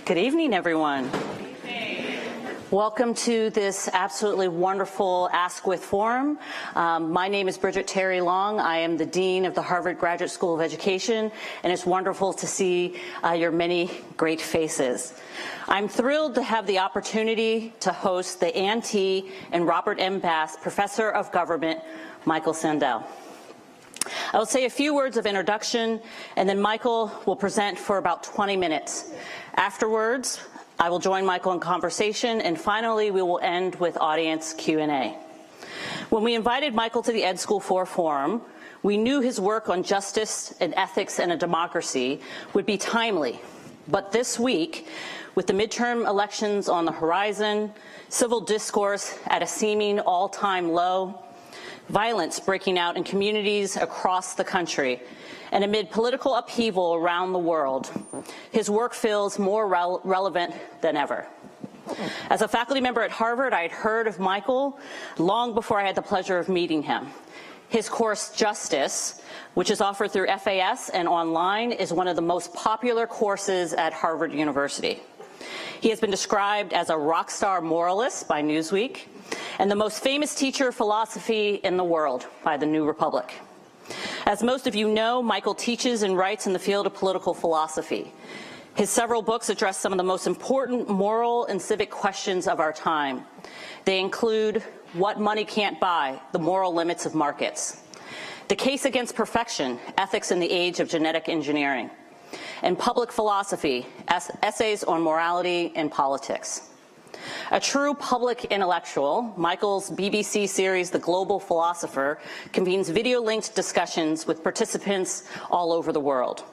Good evening, everyone. Welcome to this absolutely wonderful Askwith Forum. My name is Bridget Terry Long. I am the Dean of the Harvard Graduate School of Education, and it's wonderful to see your many great faces. I'm thrilled to have the opportunity to host the Ann T. and Robert M. Bass Professor of Government, Michael Sandel. I will say a few words of introduction, and then Michael will present for about 20 minutes. Afterwards, I will join Michael in conversation, and finally, we will end with audience Q&A. When we invited Michael to the Ed School 4 Forum, we knew his work on justice and ethics and a democracy would be timely. But this week, with the midterm elections on the horizon, civil discourse at a seeming all-time low, violence breaking out in communities across the country, and amid political upheaval around the world, his work feels more relevant than ever. As a faculty member at Harvard, I had heard of Michael long before I had the pleasure of meeting him. His course, Justice, which is offered through FAS and online, is one of the most popular courses at Harvard University. He has been described as a rock star moralist by Newsweek, and the most famous teacher of philosophy in the world by the New Republic. As most of you know, Michael teaches and writes in the field of political philosophy. His several books address some of the most important moral and civic questions of our time. They include What Money Can't Buy, The Moral Limits of Markets, The Case Against Perfection, Ethics in the Age of Genetic Engineering, and Public Philosophy, Essays on Morality and Politics. A true public intellectual, Michael's BBC series, The Global Philosopher, convenes video-linked discussions with participants all over the world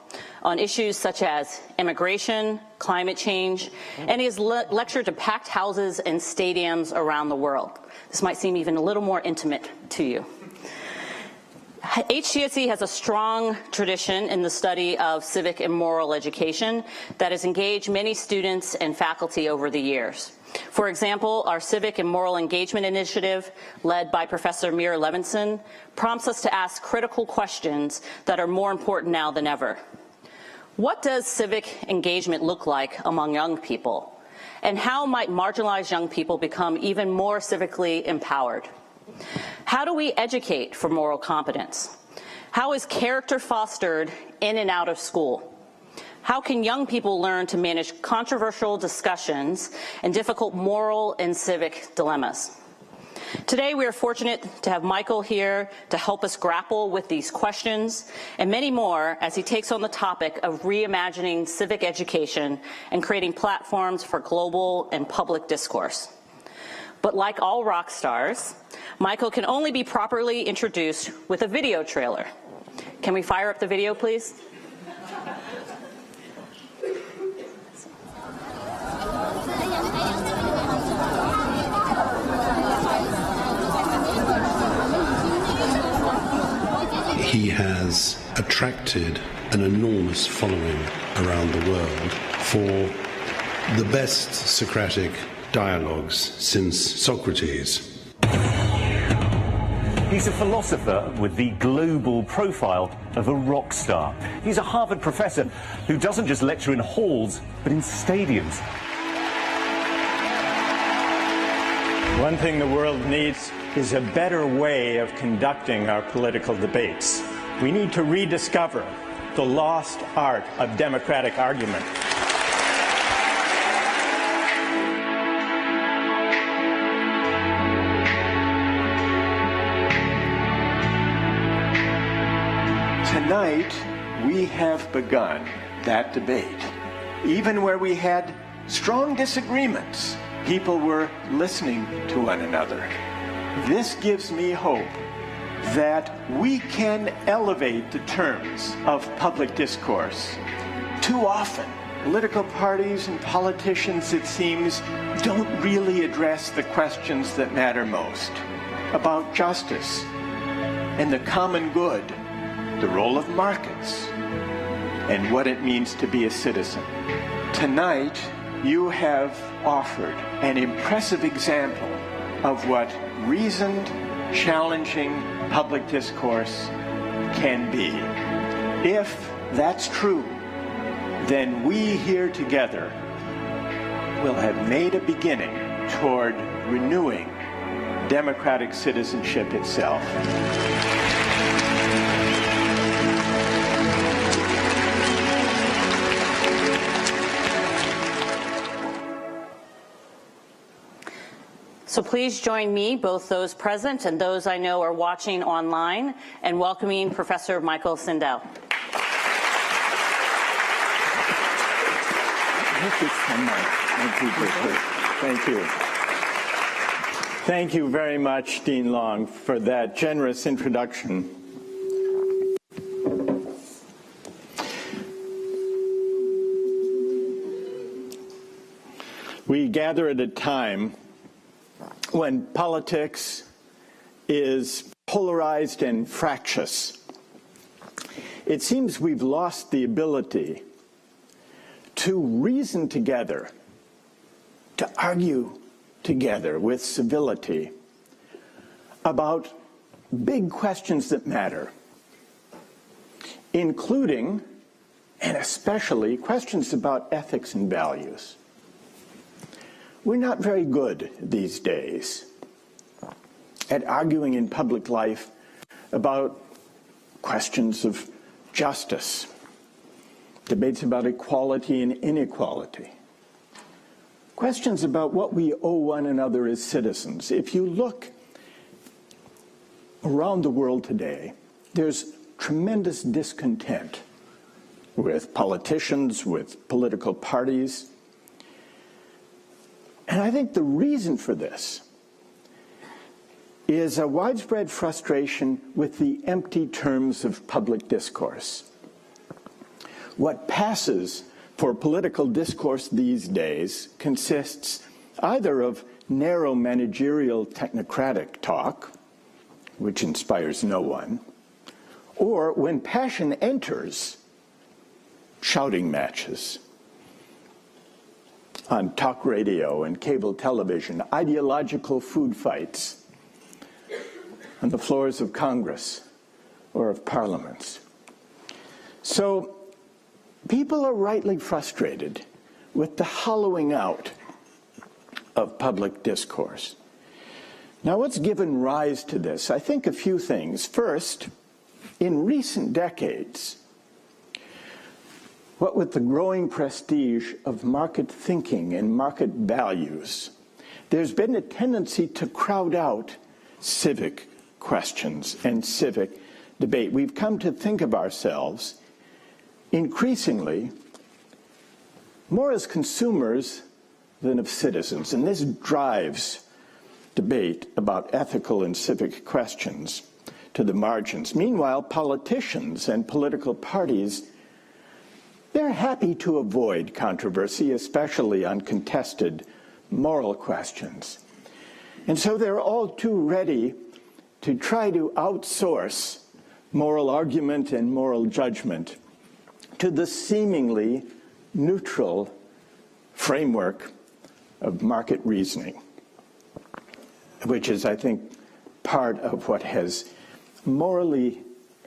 on issues such as immigration, climate change, and he has lectured to packed houses and stadiums around the world. This might seem even a little more intimate to you. HGSE has a strong tradition in the study of civic and moral education that has engaged many students and faculty over the years. For example, our Civic and Moral Engagement Initiative, led by Professor Mira Levinson, prompts us to ask critical questions that are more important now than ever. What does civic engagement look like among young people? And how might marginalized young people become even more civically empowered? How do we educate for moral competence? How is character fostered in and out of school? How can young people learn to manage controversial discussions and difficult moral and civic dilemmas? Today, we are fortunate to have Michael here to help us grapple with these questions and many more as he takes on the topic of reimagining civic education and creating platforms for global and public discourse. But like all rock stars, Michael can only be properly introduced with a video trailer. Can we fire up the video, please? He has attracted an enormous following around the world for the best Socratic dialogues since Socrates. He's a philosopher with the global profile of a rock star. He's a Harvard professor who doesn't just lecture in halls, but in stadiums. One thing the world needs is a better way of conducting our political debates. We need to rediscover the lost art of democratic argument. Tonight, we have begun that debate. Even where we had strong disagreements, people were listening to one another. This gives me hope that we can elevate the terms of public discourse. Too often, political parties and politicians, it seems, don't really address the questions that matter most about justice and the common good, the role of markets, and what it means to be a citizen. Tonight, you have offered an impressive example of what reasoned, challenging public discourse can be. If that's true, then we here together will have made a beginning toward renewing democratic citizenship itself. So please join me, both those present and those I know are watching online, in welcoming Professor Michael Sandel. Thank you so much. Thank you, Bridget. Thank you. Thank you very much, Dean Long, for that generous introduction. We gather at a time when politics is polarized and fractious. It seems we've lost the ability to reason together, to argue together with civility about big questions that matter, including and especially questions about ethics and values. We're not very good these days at arguing in public life about questions of justice, debates about equality and inequality, questions about what we owe one another as citizens. If you look around the world today, there's tremendous discontent with politicians, with political parties. And I think the reason for this is a widespread frustration with the empty terms of public discourse. What passes for political discourse these days consists either of narrow managerial technocratic talk, which inspires no one, or when passion enters, shouting matches on talk radio and cable television, ideological food fights on the floors of Congress or of parliaments. So people are rightly frustrated with the hollowing out of public discourse. Now, what's given rise to this? I think a few things. First, in recent decades, what with the growing prestige of market thinking and market values, there's been a tendency to crowd out civic questions and civic debate. We've come to think of ourselves increasingly more as consumers than of citizens, and this drives debate about ethical and civic questions to the margins. Meanwhile, politicians and political parties, they're happy to avoid controversy, especially on contested moral questions. And so they're all too ready to try to outsource moral argument and moral judgment to the seemingly neutral framework of market reasoning, which is, I think, part of what has morally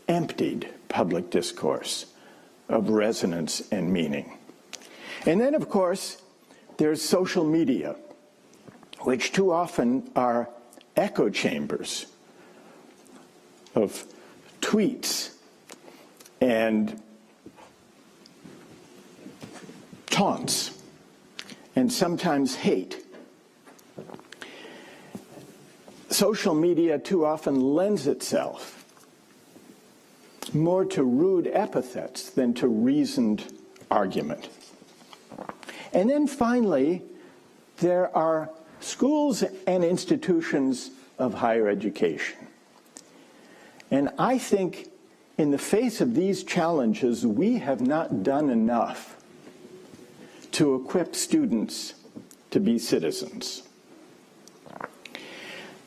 emptied public discourse of resonance and meaning. And then, of course, there's social media, which too often are echo chambers of tweets and taunts and sometimes hate. Social media too often lends itself more to rude epithets than to reasoned argument. And then finally, there are schools and institutions of higher education. And I think in the face of these challenges, we have not done enough to equip students to be citizens.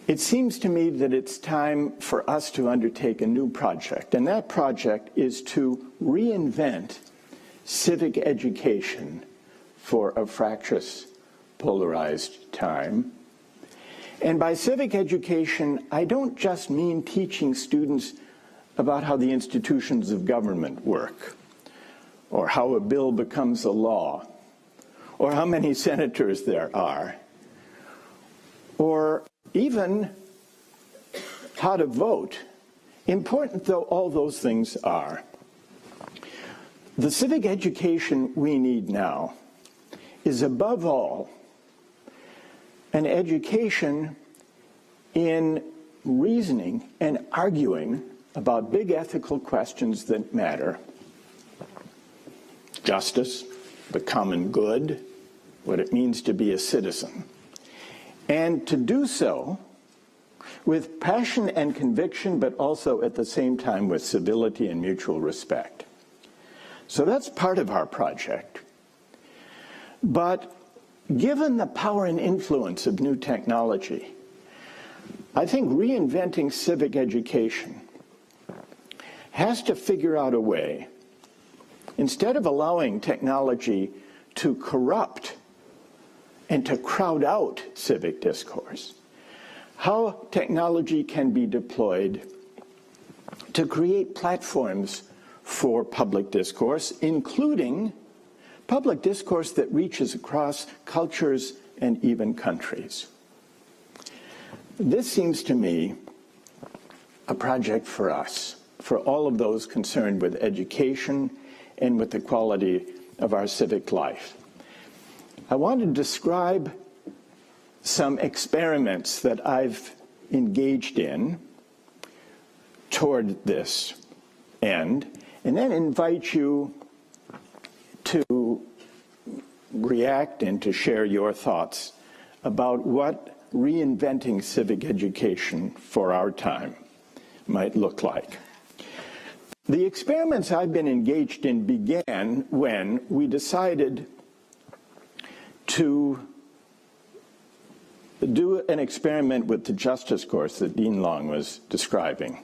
It seems to me that it's time for us to undertake a new project, and that project is to reinvent civic education for a fractious, polarized time. And by civic education, I don't just mean teaching students about how the institutions of government work, or how a bill becomes a law, or how many senators there are, or even how to vote, important though all those things are, the civic education we need now is above all an education in reasoning and arguing about big ethical questions that matter. Justice, the common good, what it means to be a citizen. And to do so with passion and conviction, but also at the same time with civility and mutual respect. So that's part of our project. But given the power and influence of new technology, I think reinventing civic education has to figure out a way, instead of allowing technology to corrupt and to crowd out civic discourse, how technology can be deployed to create platforms for public discourse, including public discourse that reaches across cultures and even countries. This seems to me a project for us, for all of those concerned with education and with the quality of our civic life. I want to describe some experiments that I've engaged in toward this end, and then invite you to react and to share your thoughts about what reinventing civic education for our time might look like. The experiments I've been engaged in began when we decided to do an experiment with the justice course that Dean Long was describing,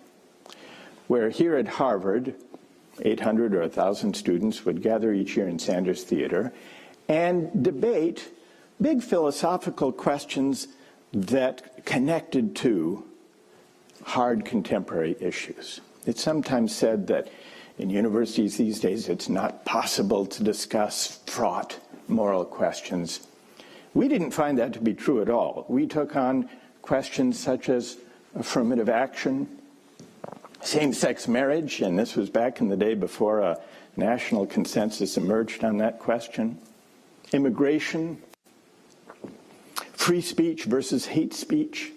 where here at Harvard, 800 or 1,000 students would gather each year in Sanders Theater and debate big philosophical questions that connected to hard contemporary issues. It's sometimes said that in universities these days it's not possible to discuss fraught moral questions. We didn't find that to be true at all. We took on questions such as affirmative action, same-sex marriage, and this was back in the day before a national consensus emerged on that question, immigration, free speech versus hate speech.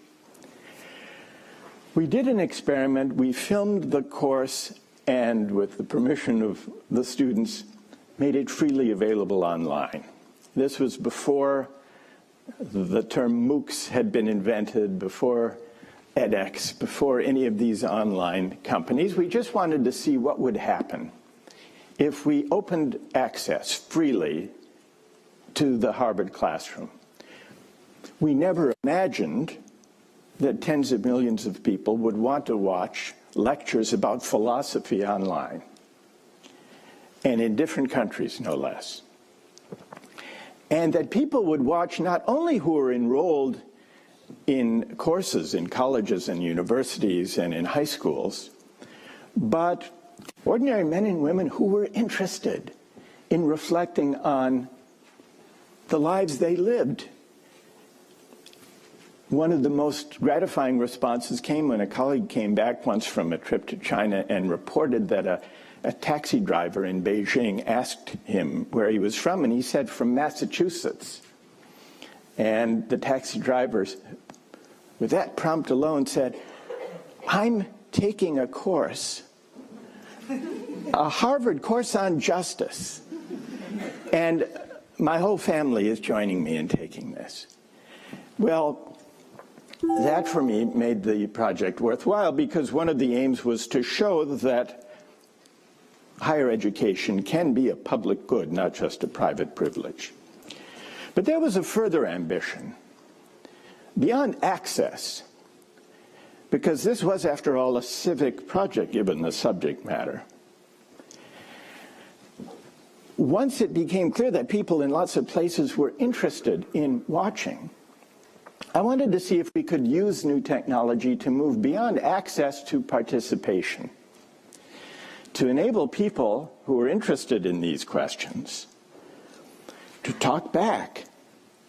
We did an experiment. We filmed the course and, with the permission of the students, made it freely available online. This was before the term MOOCs had been invented, before edX, before any of these online companies. We just wanted to see what would happen if we opened access freely to the Harvard classroom. We never imagined that tens of millions of people would want to watch lectures about philosophy online, and in different countries, no less. And that people would watch not only who are enrolled in courses in colleges and universities and in high schools, but ordinary men and women who were interested in reflecting on the lives they lived. One of the most gratifying responses came when a colleague came back once from a trip to China and reported that a taxi driver in Beijing asked him where he was from, and he said, from Massachusetts. And the taxi driver, with that prompt alone, said, I'm taking a course, a Harvard course on justice, and my whole family is joining me in taking this. Well, that for me made the project worthwhile, because one of the aims was to show that higher education can be a public good, not just a private privilege. But there was a further ambition, beyond access, because this was, after all, a civic project, given the subject matter. Once it became clear that people in lots of places were interested in watching, I wanted to see if we could use new technology to move beyond access to participation, to enable people who are interested in these questions to talk back,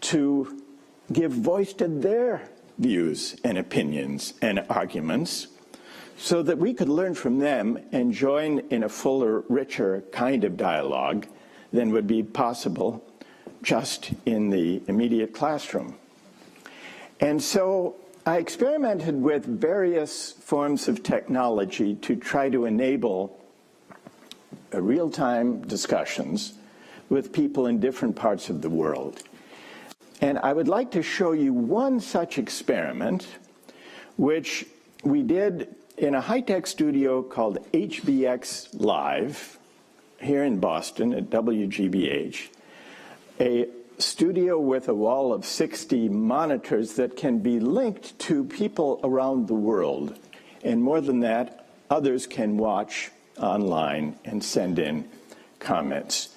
to give voice to their views and opinions and arguments, so that we could learn from them and join in a fuller, richer kind of dialogue than would be possible just in the immediate classroom. And so I experimented with various forms of technology to try to enable real-time discussions with people in different parts of the world. And I would like to show you one such experiment, which we did in a high-tech studio called HBX Live here in Boston at WGBH, a studio with a wall of 60 monitors that can be linked to people around the world. And more than that, others can watch online and send in comments.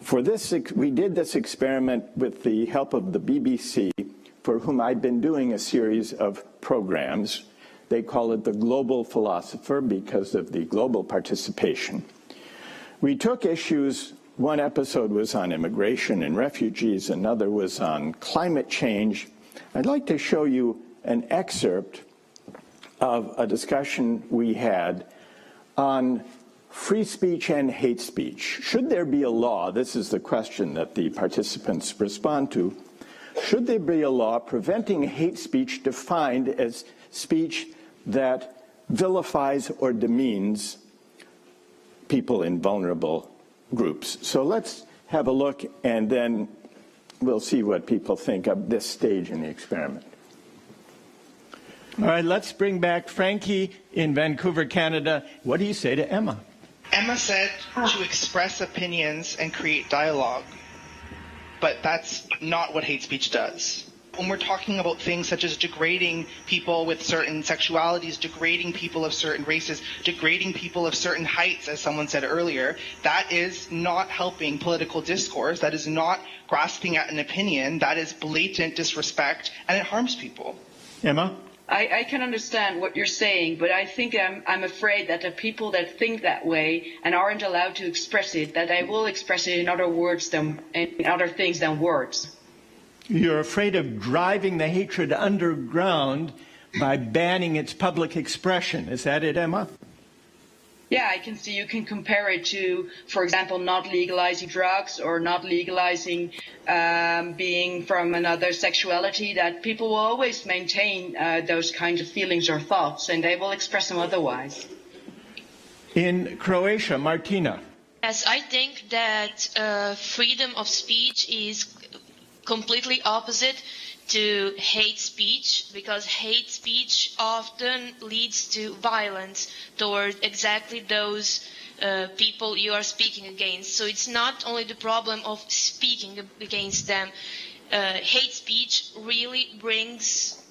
For this, we did this experiment with the help of the BBC, for whom I'd been doing a series of programs. They call it the Global Philosopher because of the global participation. We took issues. One episode was on immigration and refugees, another was on climate change. I'd like to show you an excerpt of a discussion we had on free speech and hate speech. Should there be a law, this is the question that the participants respond to, should there be a law preventing hate speech defined as speech that vilifies or demeans people in vulnerable groups? So let's have a look, and then we'll see what people think of this stage in the experiment. All right, let's bring back Frankie in Vancouver, Canada. What do you say to Emma? Emma said to express opinions and create dialogue, but that's not what hate speech does. When we're talking about things such as degrading people with certain sexualities, degrading people of certain races, degrading people of certain heights, as someone said earlier, that is not helping political discourse. That is not grasping at an opinion. That is blatant disrespect, and it harms people. Emma? I can understand what you're saying, but I think I'm afraid that the people that think that way and aren't allowed to express it, that they will express it in other words than in other things than words. You're afraid of driving the hatred underground by banning its public expression. Is that it, Emma? Yeah, I can see you can compare it to, for example, not legalizing drugs or not legalizing being from another sexuality, that people will always maintain those kinds of feelings or thoughts, and they will express them otherwise. In Croatia, Martina. Yes, I think that freedom of speech is completely opposite to hate speech, because hate speech often leads to violence toward exactly those people you are speaking against. So it's not only the problem of speaking against them. Hate speech really brings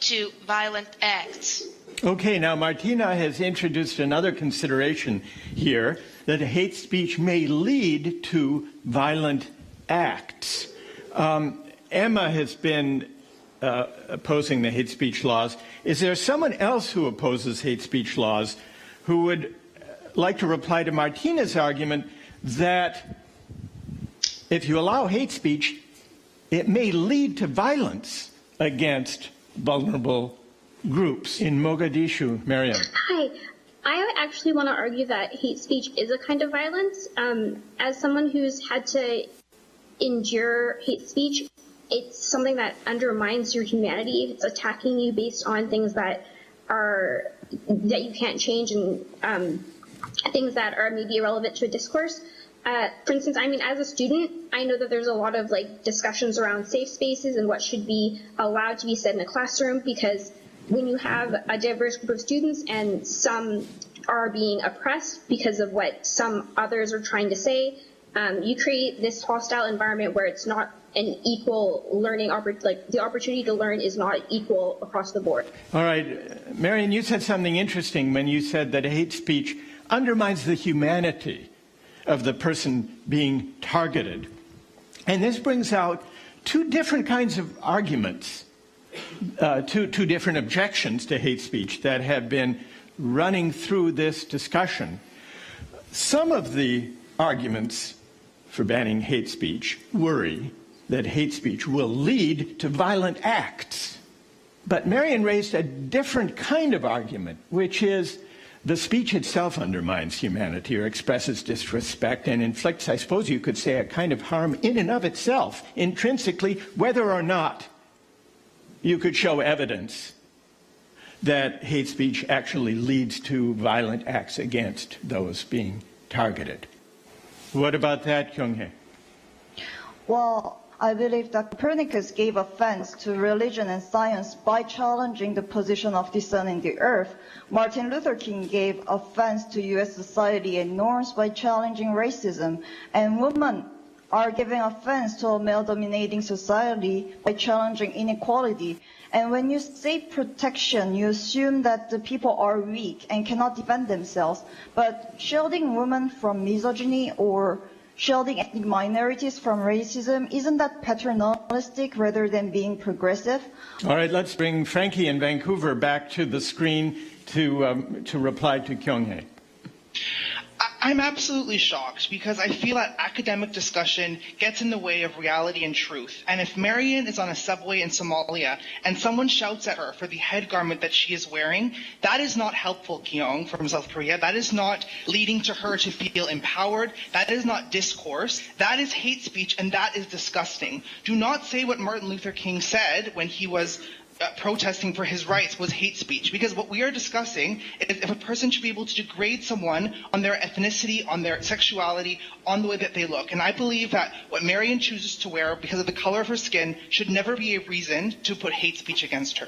to violent acts. Okay, now Martina has introduced another consideration here, that hate speech may lead to violent acts. Emma has been opposing the hate speech laws. Is there someone else who opposes hate speech laws who would like to reply to Martina's argument that if you allow hate speech, it may lead to violence against vulnerable groups? In Mogadishu, Mariam. Hi. I actually want to argue that hate speech is a kind of violence. As someone who's had to endure hate speech, it's something that undermines your humanity. It's attacking you based on things that you can't change, and things that are maybe irrelevant to a discourse. For instance, I mean, as a student, I know that there's a lot of discussions around safe spaces and what should be allowed to be said in a classroom, because when you have a diverse group of students and some are being oppressed because of what some others are trying to say, you create this hostile environment where it's not an equal learning the opportunity to learn is not equal across the board. All right, Marion, you said something interesting when you said that hate speech undermines the humanity of the person being targeted. And this brings out two different kinds of arguments, two different objections to hate speech that have been running through this discussion. Some of the arguments for banning hate speech worry that hate speech will lead to violent acts. But Marion raised a different kind of argument, which is the speech itself undermines humanity or expresses disrespect and inflicts, I suppose you could say, a kind of harm in and of itself, intrinsically, whether or not you could show evidence that hate speech actually leads to violent acts against those being targeted. What about that, Kyung-hee? Well, I believe that Copernicus gave offense to religion and science by challenging the position of the sun in the earth. Martin Luther King gave offense to U.S. society and norms by challenging racism. And women are giving offense to a male-dominating society by challenging inequality. And when you say protection, you assume that the people are weak and cannot defend themselves. But shielding women from misogyny or shielding ethnic minorities from racism, isn't that paternalistic rather than being progressive? All right, let's bring Frankie in Vancouver back to the screen to reply to Kyung-hee. I'm absolutely shocked because I feel that academic discussion gets in the way of reality and truth. And if Marion is on a subway in Somalia and someone shouts at her for the head garment that she is wearing, that is not helpful, Kyung from South Korea. That is not leading to her to feel empowered. That is not discourse. That is hate speech, and that is disgusting. Do not say what Martin Luther King said when he was protesting for his rights was hate speech, because what we are discussing is if a person should be able to degrade someone on their ethnicity, on their sexuality, on the way that they look. And I believe that what Marion chooses to wear because of the color of her skin should never be a reason to put hate speech against her.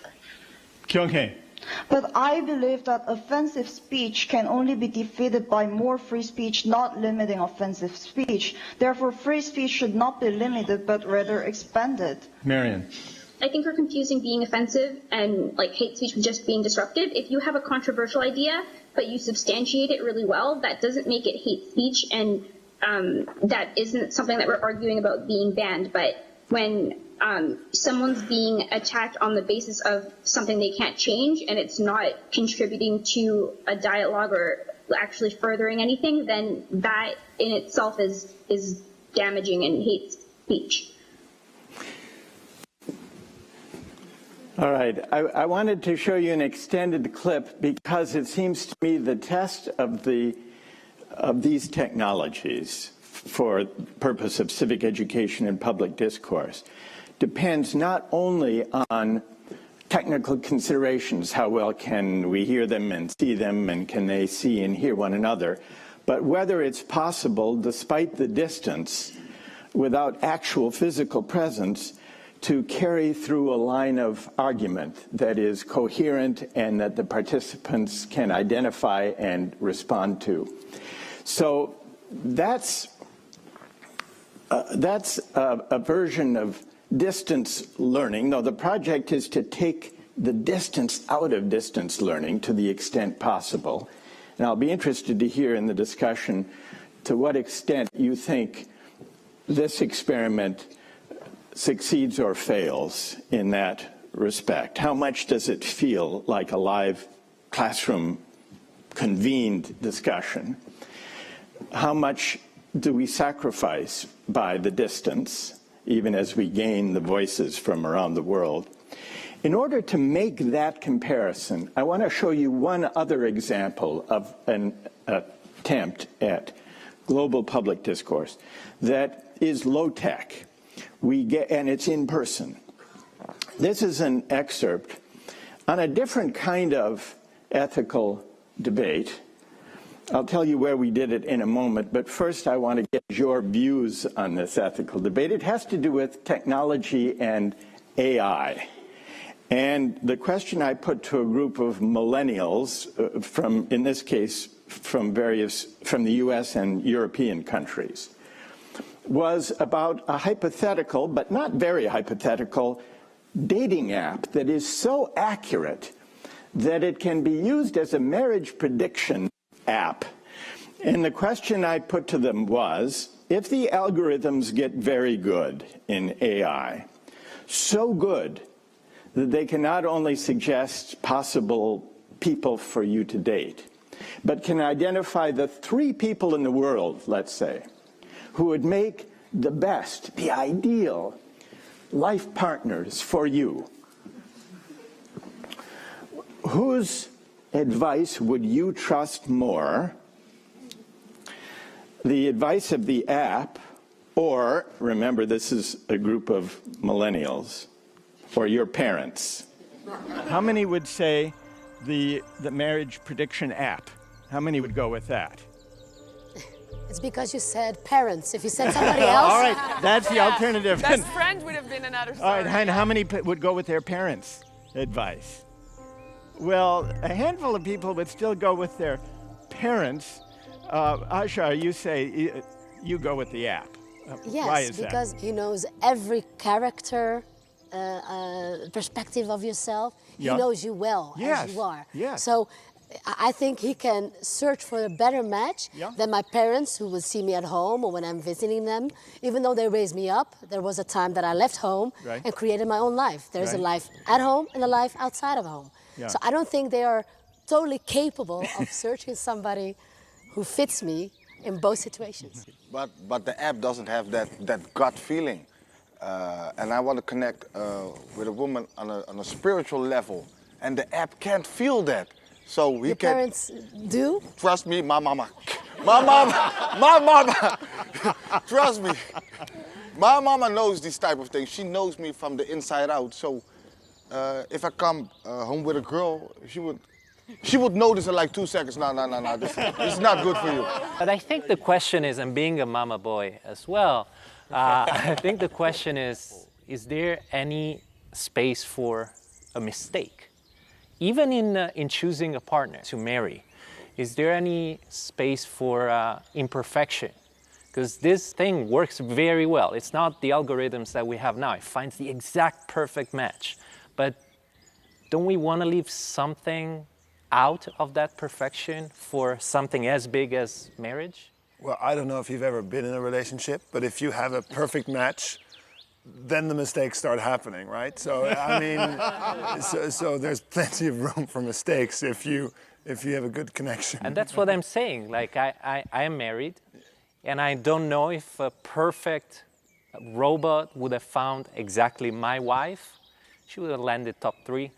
Kyung-hee. But I believe that offensive speech can only be defeated by more free speech, not limiting offensive speech. Therefore, free speech should not be limited, but rather expanded. Marion. I think we're confusing being offensive and like hate speech with just being disruptive. If you have a controversial idea, but you substantiate it really well, that doesn't make it hate speech, and that isn't something that we're arguing about being banned. But when someone's being attacked on the basis of something they can't change and it's not contributing to a dialogue or actually furthering anything, then that in itself is damaging and hate speech. All right, I wanted to show you an extended clip because it seems to me the test of these technologies for the purpose of civic education and public discourse depends not only on technical considerations, how well can we hear them and see them, and can they see and hear one another, but whether it's possible, despite the distance, without actual physical presence, to carry through a line of argument that is coherent and that the participants can identify and respond to. So that's a version of distance learning. No, the project is to take the distance out of distance learning to the extent possible. And I'll be interested to hear in the discussion to what extent you think this experiment succeeds or fails in that respect. How much does it feel like a live classroom convened discussion? How much do we sacrifice by the distance, even as we gain the voices from around the world? In order to make that comparison, I want to show you one other example of an attempt at global public discourse that is low-tech. And it's in person. This is an excerpt on a different kind of ethical debate. I'll tell you where we did it in a moment, but first I want to get your views on this ethical debate. It has to do with technology and AI. And the question I put to a group of millennials from, in this case, from the US and European countries, was about a hypothetical, but not very hypothetical, dating app that is so accurate that it can be used as a marriage prediction app. And the question I put to them was, if the algorithms get very good in AI, so good that they can not only suggest possible people for you to date, but can identify the 3 people in the world, let's say, who would make the best, the ideal life partners for you. Whose advice would you trust more? The advice of the app, or, remember, this is a group of millennials, or your parents? How many would say the marriage prediction app? How many would go with that? It's because you said parents. If you said somebody else. All right, that's the alternative. Best friend would have been another story. All right, and how many would go with their parents' advice? Well, a handful of people would still go with their parents. Asha, you say you go with the app. Yes, why is because that? he knows every character, perspective of yourself. Yeah. He knows you well as you are. Yes. So I think he can search for a better match than my parents, who will see me at home or when I'm visiting them. Even though they raised me up, there was a time that I left home and created my own life. There's a life at home and a life outside of home. Yeah. So I don't think they are totally capable of searching somebody who fits me in both situations. But the app doesn't have that gut feeling. And I want to connect with a woman on a spiritual level. And the app can't feel that. So we Your can... parents do? Trust me, my mama. My mama. Trust me. My mama knows these type of things. She knows me from the inside out. So if I come home with a girl, she would notice in like 2 seconds, no, this is not good for you. But I think the question is, and being a mama boy as well, I think the question is there any space for a mistake? Even in choosing a partner to marry, is there any space for imperfection? Because this thing works very well. It's not the algorithms that we have now. It finds the exact perfect match. But don't we want to leave something out of that perfection for something as big as marriage? Well, I don't know if you've ever been in a relationship, but if you have a perfect match, then the mistakes start happening, right? So, I mean, so there's plenty of room for mistakes if you have a good connection. And that's what I'm saying. Like, I am married, and I don't know if a perfect robot would have found exactly my wife. She would have landed top 3.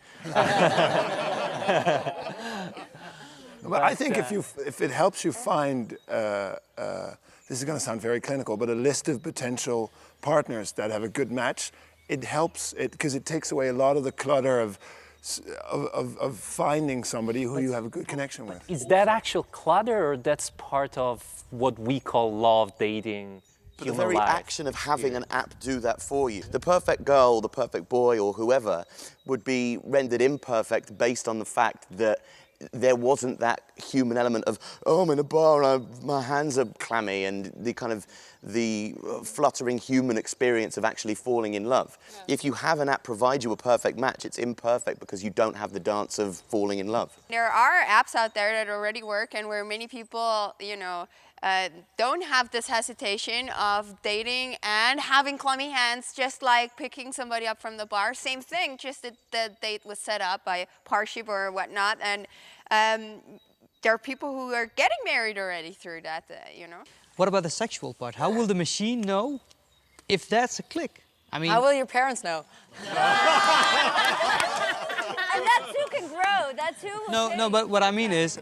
But I think if it helps you find, this is going to sound very clinical, but a list of potential partners that have a good match, it helps because it takes away a lot of the clutter of finding somebody who you have a good connection with. Is that actual clutter, or that's part of what we call love, dating? But the very action of having an app do that for you. The perfect girl, the perfect boy, or whoever would be rendered imperfect based on the fact that there wasn't that human element of, oh, I'm in a bar and my hands are clammy, and the fluttering human experience of actually falling in love. Yeah. If you have an app provide you a perfect match, it's imperfect because you don't have the dance of falling in love. There are apps out there that already work and where many people, don't have this hesitation of dating and having clammy hands, just like picking somebody up from the bar. Same thing, just that the date was set up by Parship or whatnot. And there are people who are getting married already through that, What about the sexual part? How will the machine know if that's a click? I mean, how will your parents know? And that too can grow. That too will No, but what I mean is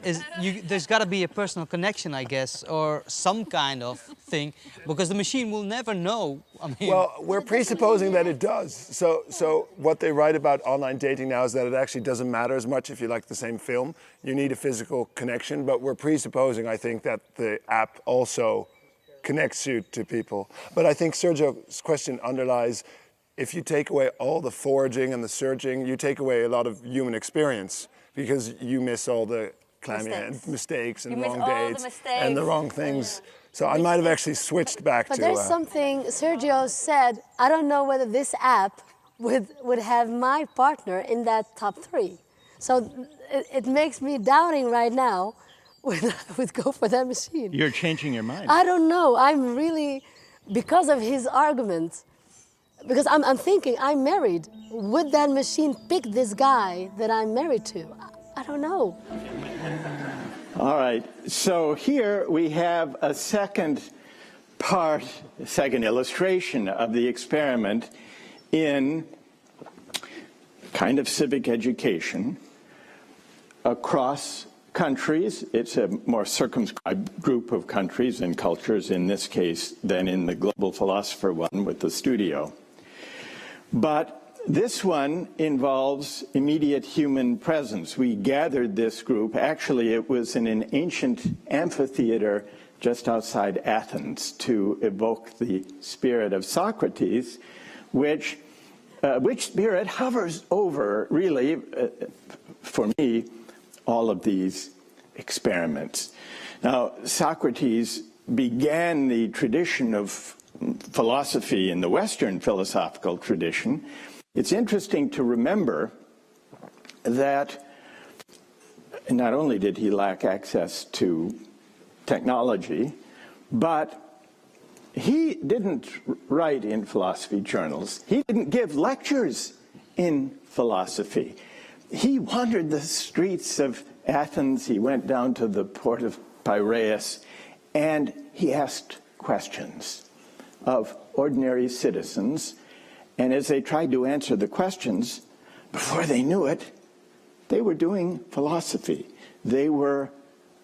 there's got to be a personal connection, I guess, or some kind of thing, because the machine will never know. I mean, well, we're presupposing that it does. So what they write about online dating now is that it actually doesn't matter as much if you like the same film. You need a physical connection, but we're presupposing, I think, that the app also connects you to people. But I think Sergio's question underlies, if you take away all the foraging and the searching, you take away a lot of human experience, because you miss all the clammy mistakes and wrong dates and the wrong things. So I might have actually switched back to... But there's something Sergio said, I don't know whether this app would have my partner in that top 3. So it makes me doubting right now when I would go for that machine. You're changing your mind. I don't know. I'm really, because of his argument, because I'm thinking, I'm married. Would that machine pick this guy that I'm married to? I don't know. All right, so here we have a second second illustration of the experiment in kind of civic education across countries. It's a more circumscribed group of countries and cultures in this case than in the Global Philosopher one with the studio. But this one involves immediate human presence. We gathered this group. Actually, it was in an ancient amphitheater just outside Athens to evoke the spirit of Socrates, which spirit hovers over, really, for me, all of these experiments. Now, Socrates began the tradition of philosophy in the Western philosophical tradition. It's interesting to remember that not only did he lack access to technology, but he didn't write in philosophy journals. He didn't give lectures in philosophy. He wandered the streets of Athens. He went down to the port of Piraeus, and he asked questions of ordinary citizens. And as they tried to answer the questions, before they knew it, they were doing philosophy. They were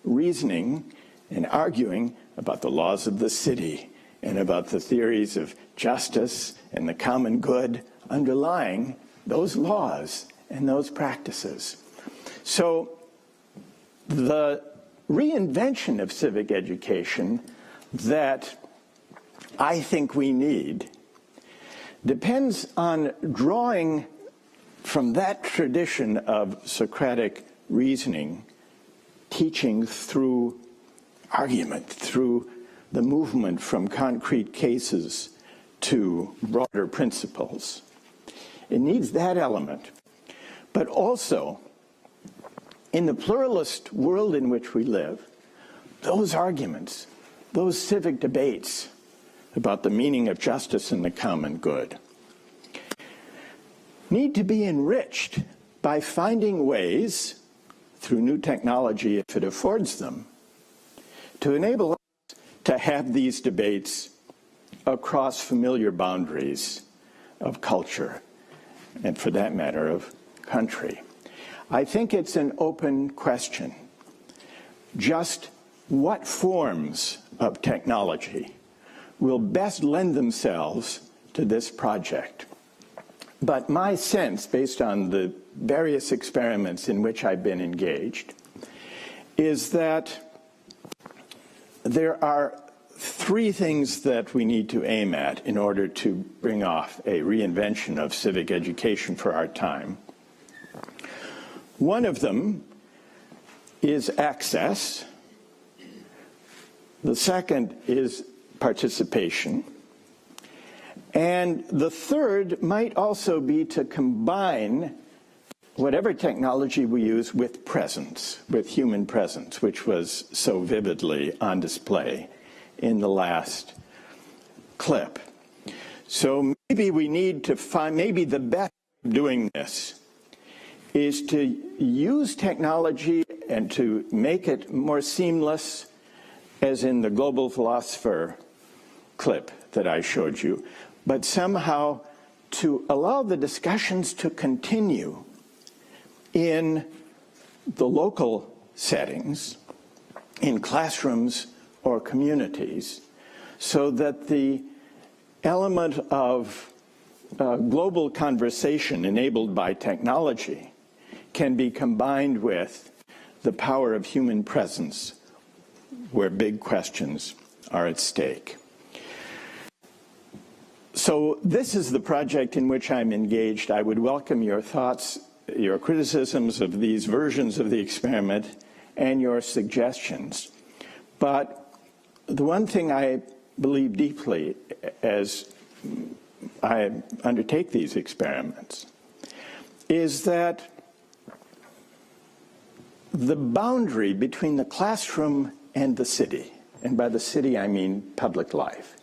reasoning and arguing about the laws of the city and about the theories of justice and the common good underlying those laws and those practices. So the reinvention of civic education that I think we need depends on drawing from that tradition of Socratic reasoning, teaching through argument, through the movement from concrete cases to broader principles. It needs that element. But also, in the pluralist world in which we live, those arguments, those civic debates about the meaning of justice and the common good need to be enriched by finding ways, through new technology if it affords them, to enable us to have these debates across familiar boundaries of culture and, for that matter, of country. I think it's an open question. Just what forms of technology will best lend themselves to this project? But my sense, based on the various experiments in which I've been engaged, is that there are three things that we need to aim at in order to bring off a reinvention of civic education for our time. One of them is access. The second is participation. And the third might also be to combine whatever technology we use with presence, with human presence, which was so vividly on display in the last clip. So maybe we need to find, maybe the best way of doing this is to use technology and to make it more seamless, as in the Global Philosopher clip that I showed you, but somehow to allow the discussions to continue in the local settings, in classrooms or communities, so that the element of global conversation enabled by technology can be combined with the power of human presence where big questions are at stake. So this is the project in which I'm engaged. I would welcome your thoughts, your criticisms of these versions of the experiment, and your suggestions. But the one thing I believe deeply as I undertake these experiments is that the boundary between the classroom and the city, and by the city I mean public life,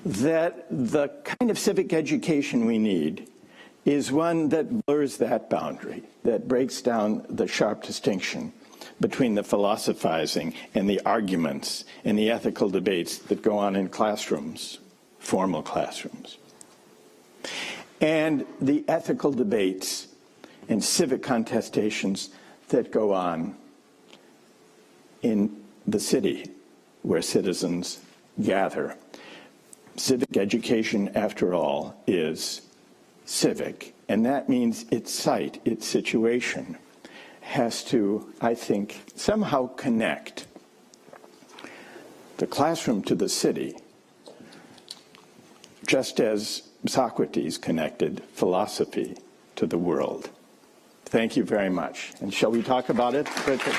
that the kind of civic education we need is one that blurs that boundary, that breaks down the sharp distinction between the philosophizing and the arguments and the ethical debates that go on in classrooms, formal classrooms, and the ethical debates and civic contestations that go on in the city where citizens gather. Civic education, after all, is civic, and that means its site, its situation, has to, I think, somehow connect the classroom to the city, just as Socrates connected philosophy to the world. Thank you very much. And shall we talk about it, Bridget?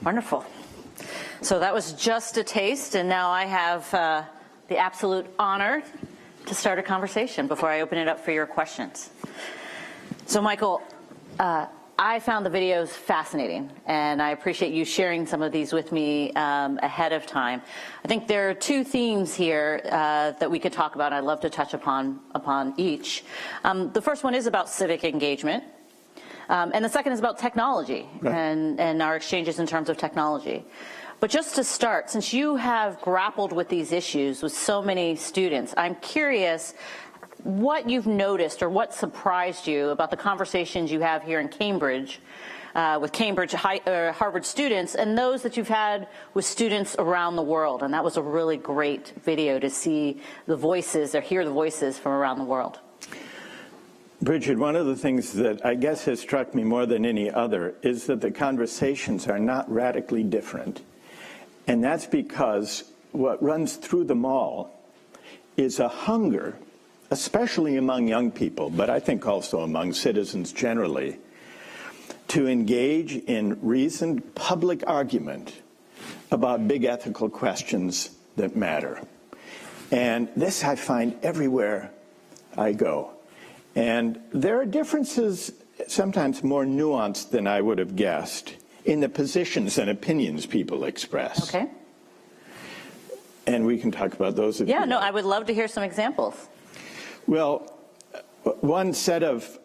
Wonderful. So that was just a taste, and now I have the absolute honor to start a conversation before I open it up for your questions. So Michael, I found the videos fascinating, and I appreciate you sharing some of these with me ahead of time. I think there are two themes here that we could talk about. I'd love to touch upon each. The first one is about civic engagement, and the second is about technology, right, and our exchanges in terms of technology. But just to start, since you have grappled with these issues with so many students, I'm curious what you've noticed or what surprised you about the conversations you have here in Cambridge with Harvard students and those that you've had with students around the world. And that was a really great video to see the voices or hear the voices from around the world. Bridget, one of the things that I guess has struck me more than any other is that the conversations are not radically different. And that's because what runs through them all is a hunger, especially among young people, but I think also among citizens generally, to engage in reasoned public argument about big ethical questions that matter. And this I find everywhere I go. And there are differences, sometimes more nuanced than I would have guessed, in the positions and opinions people express. Okay. And we can talk about those if you no, like. I would love to hear some examples. Well, one set of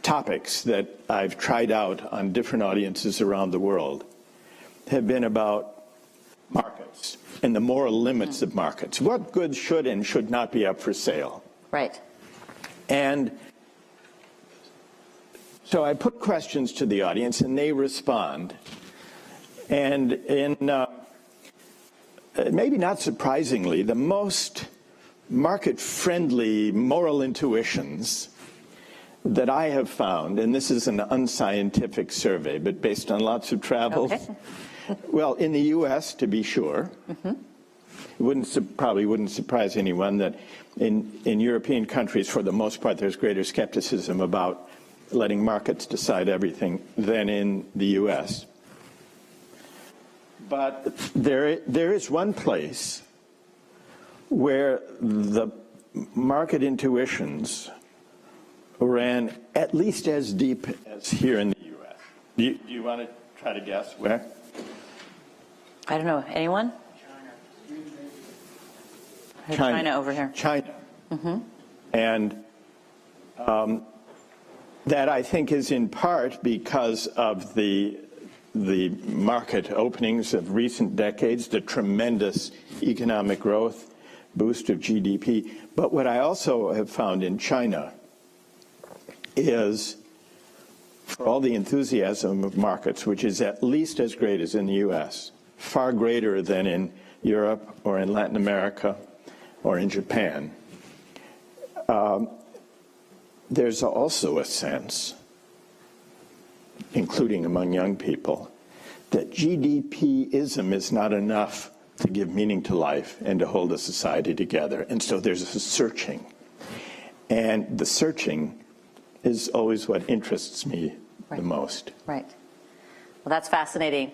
topics that I've tried out on different audiences around the world have been about markets and the moral limits of markets. What goods should and should not be up for sale? Right. And so I put questions to the audience, and they respond. And in maybe not surprisingly, the most market-friendly moral intuitions that I have found, and this is an unscientific survey, but based on lots of travels, well, in the U.S., to be sure, it probably wouldn't surprise anyone that in European countries, for the most part, there's greater skepticism about letting markets decide everything than in the U.S. But there is one place where the market intuitions ran at least as deep as here in the U.S. Do you want to try to guess where? I don't know. Anyone? China over here. China. Mm-hmm. And that, I think, is in part because of the market openings of recent decades, the tremendous economic growth, boost of GDP. But what I also have found in China is, for all the enthusiasm of markets, which is at least as great as in the U.S., far greater than in Europe or in Latin America or in Japan, there's also a sense, including among young people, that GDP-ism is not enough to give meaning to life and to hold a society together. And so there's a searching. And the searching is always what interests me the most. Right. Well, that's fascinating.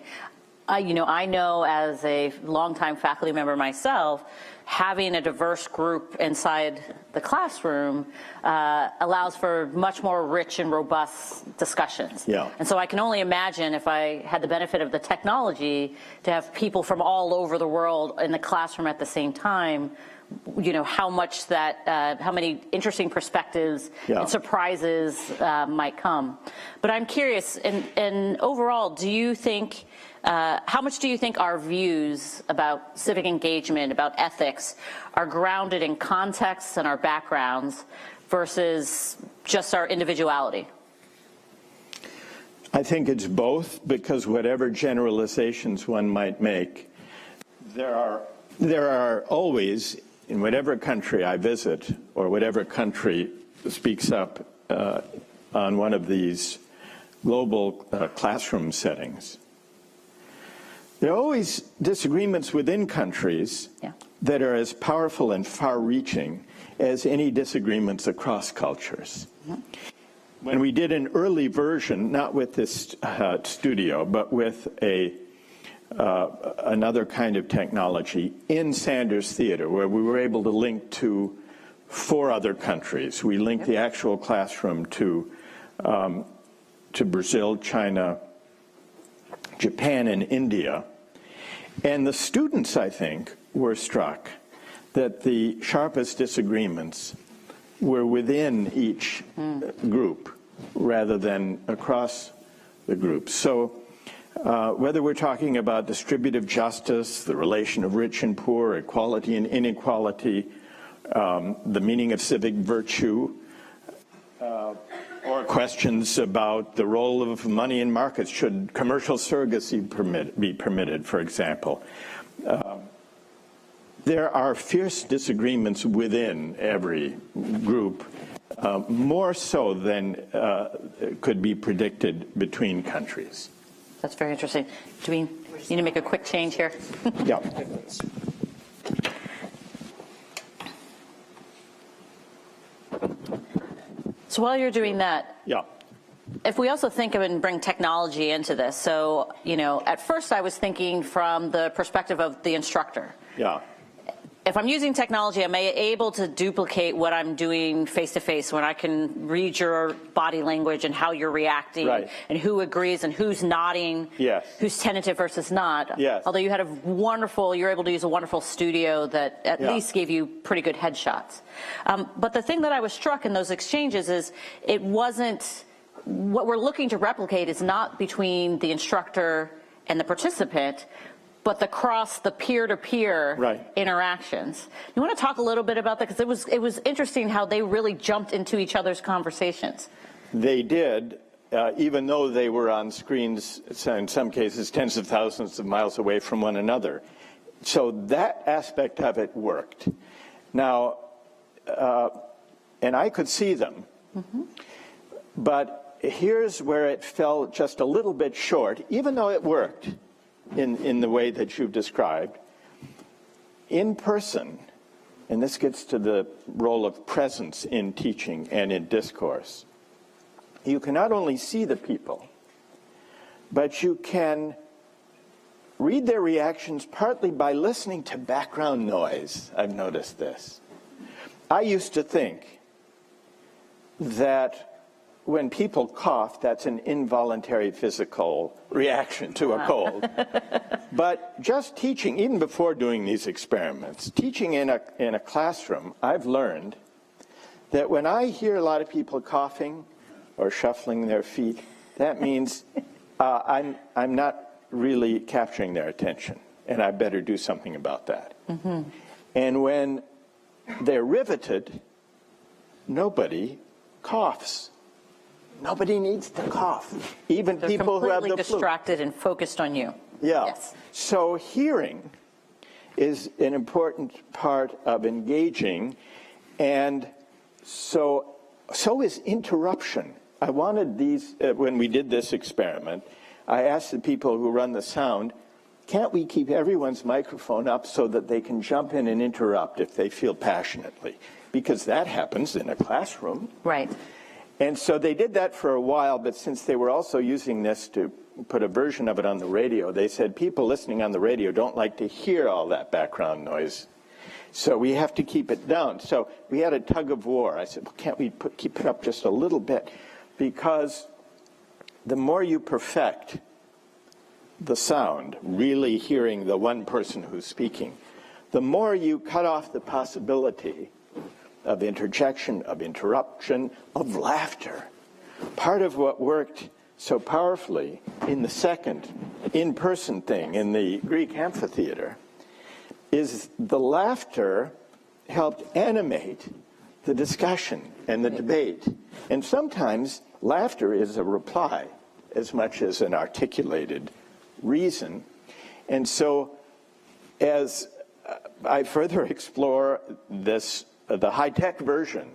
I know as a longtime faculty member myself, having a diverse group inside the classroom allows for much more rich and robust discussions. Yeah. And so I can only imagine if I had the benefit of the technology to have people from all over the world in the classroom at the same time, how many interesting perspectives and surprises might come. But I'm curious, and overall, do you think, how much do you think our views about civic engagement, about ethics, are grounded in context and our backgrounds versus just our individuality? I think it's both, because whatever generalizations one might make, there are always, in whatever country I visit or whatever country speaks up on one of these global classroom settings, there are always disagreements within countries that are as powerful and far-reaching as any disagreements across cultures. When we did an early version, not with this studio, but with another kind of technology in Sanders Theater, where we were able to link to 4 other countries. We linked the actual classroom to Brazil, China, Japan, and India. And the students, I think, were struck that the sharpest disagreements were within each group rather than across the group. So whether we're talking about distributive justice, the relation of rich and poor, equality and inequality, the meaning of civic virtue, or questions about the role of money in markets, should commercial surrogacy be permitted, for example. There are fierce disagreements within every group, more so than could be predicted between countries. That's very interesting. Do we need to make a quick change here? Yeah. So while you're doing that, if we also think of and bring technology into this, so, at first I was thinking from the perspective of the instructor. Yeah. If I'm using technology, am I able to duplicate what I'm doing face-to-face when I can read your body language and how you're reacting and who agrees and who's nodding, who's tentative versus not? Yes. Although you had you're able to use a wonderful studio that at least gave you pretty good headshots. But the thing that I was struck in those exchanges is it wasn't, what we're looking to replicate is not between the instructor and the participant, but the peer-to-peer interactions. You want to talk a little bit about that? Because it was interesting how they really jumped into each other's conversations. They did, even though they were on screens, in some cases, tens of thousands of miles away from one another. So that aspect of it worked. Now, and I could see them, but here's where it fell just a little bit short, even though it worked. In the way that you've described, in person, and this gets to the role of presence in teaching and in discourse, you can not only see the people, but you can read their reactions partly by listening to background noise. I've noticed this. I used to think that when people cough, that's an involuntary physical reaction to a cold. But just teaching, even before doing these experiments, teaching in a classroom, I've learned that when I hear a lot of people coughing or shuffling their feet, that means I'm not really capturing their attention, and I better do something about that. And when they're riveted, nobody coughs. Nobody needs to cough, even They're people who have the flu. completely distracted and focused on you. Yeah. Yes. So hearing is an important part of engaging, and so is interruption. I wanted these, when we did this experiment, I asked the people who run the sound, can't we keep everyone's microphone up so that they can jump in and interrupt if they feel passionately? Because that happens in a classroom. Right. And so they did that for a while, but since they were also using this to put a version of it on the radio, they said people listening on the radio don't like to hear all that background noise. So we have to keep it down. So we had a tug of war. I said, well, can't we keep it up just a little bit? Because the more you perfect the sound, really hearing the one person who's speaking, the more you cut off the possibility of interjection, of interruption, of laughter. Part of what worked so powerfully in the second in-person thing in the Greek amphitheater is the laughter helped animate the discussion and the debate. And sometimes laughter is a reply as much as an articulated reason. And so as I further explore this, the high-tech version,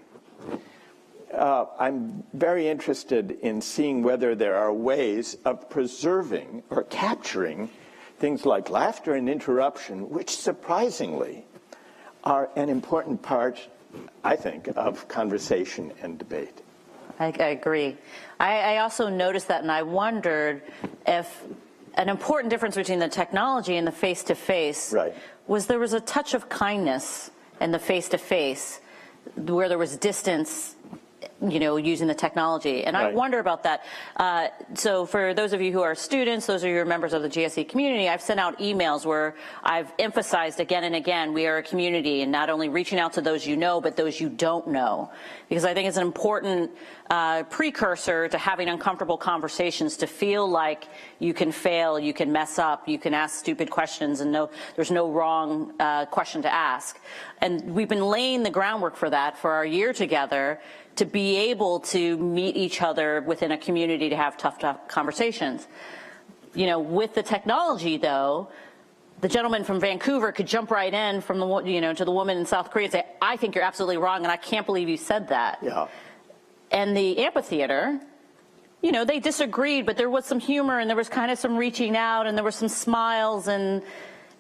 I'm very interested in seeing whether there are ways of preserving or capturing things like laughter and interruption, which surprisingly are an important part, I think, of conversation and debate. I agree. I also noticed that, and I wondered if an important difference between the technology and the face-to-face was there was a touch of kindness in the face-to-face where there was distance, you know, using the technology. And I wonder about that. So for those of you who are students, those of you who are members of the GSE community, I've sent out emails where I've emphasized again and again, we are a community, and not only reaching out to those you know, but those you don't know. Because I think it's an important precursor to having uncomfortable conversations, to feel like you can fail, you can mess up, you can ask stupid questions, and there's no wrong question to ask. And we've been laying the groundwork for that for our year together, to be able to meet each other within a community to have tough conversations. You know, with the technology, though, the gentleman from Vancouver could jump right in from the, you know, to the woman in South Korea and say, I think you're absolutely wrong, and I can't believe you said that. Yeah. And the amphitheater, you know, they disagreed, but there was some humor, and there was kind of some reaching out, and there were some smiles, and